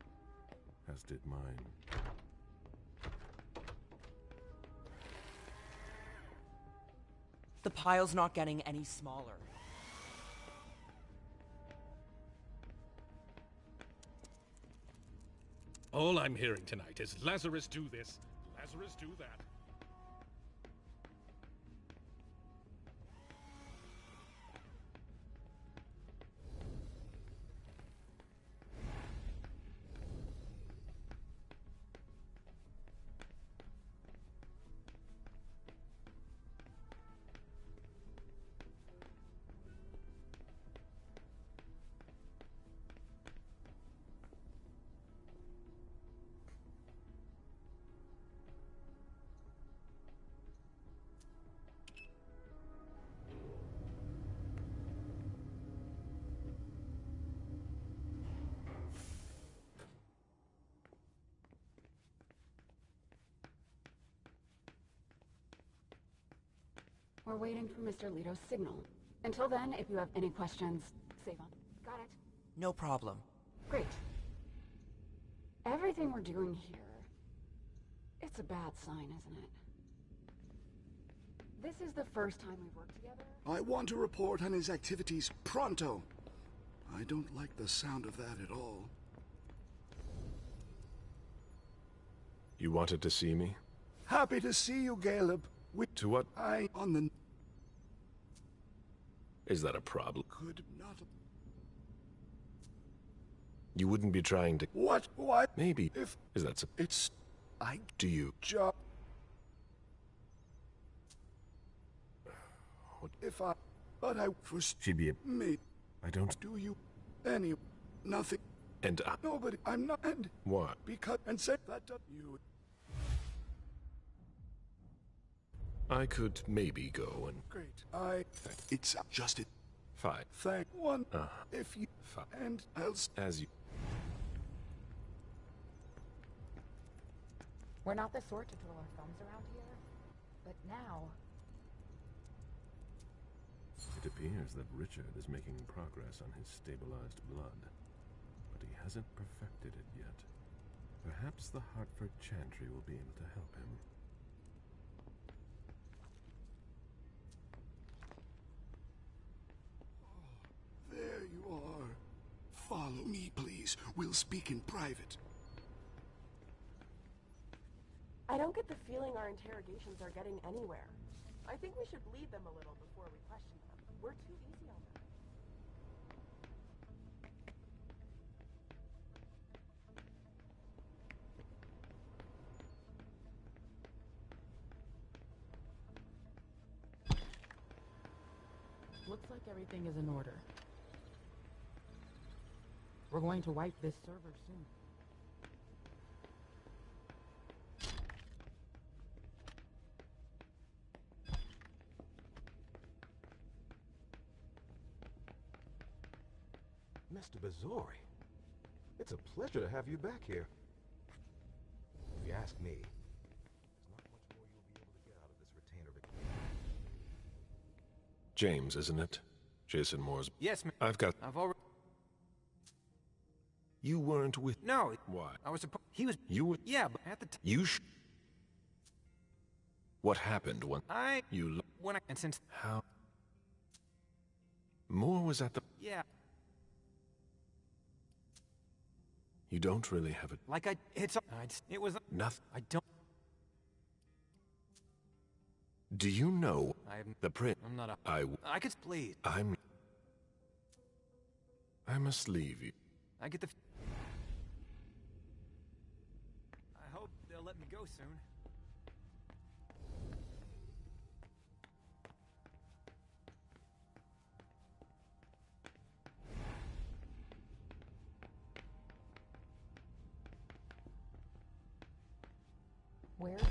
as did mine. The pile's not getting any smaller. All I'm hearing tonight is Lazarus do this, Lazarus do that. We're waiting for Mr. Leto's signal. Until then, if you have any questions, save on. Got it? No problem. Great. Everything we're doing here, it's a bad sign, isn't it? This is the first time we've worked together. I want to report on his activities pronto. I don't like the sound of that at all. You wanted to see me? Happy to see you, Caleb. To what? On the... Is that a problem? Could not... You wouldn't be trying to... What? Why? Maybe. If... Is that... It's... Do you... Job... If I... But I... First... She'd be a... Me... I don't... Do you... Any... Nothing... And I... Nobody... I'm not... And... What? Because... And say that... You... I could maybe go and... Great. It's just it. Fine. Thank one. If you... Fine. And I'll... As you... We're not the sort to twirl our thumbs around here, but now... It appears that Richard is making progress on his stabilized blood, but he hasn't perfected it yet. Perhaps the Hartford Chantry will be able to help him. There you are. Follow me, please. We'll speak in private. I don't get the feeling our interrogations are getting anywhere. I think we should lead them a little before we question them. We're too easy on them. Looks like everything is in order. We're going to wipe this server soon. Mr. Bazori, it's a pleasure to have you back here. If you ask me, there's not much more you'll be able to get out of this retainer. James, isn't it? Jason Moore's... Yes, ma'am. I've already... You weren't with... No. Why? I was supposed... He was... You were... Yeah, but at the time... You What happened when... You... When I... And since... How... Moore was at the... Yeah. You don't really have it. Like it's... It was... Nothing. I don't... Do you know... I have... The print... I'm not a... I could... Please. I must leave you. I get the... I hope they'll let me go soon. Where's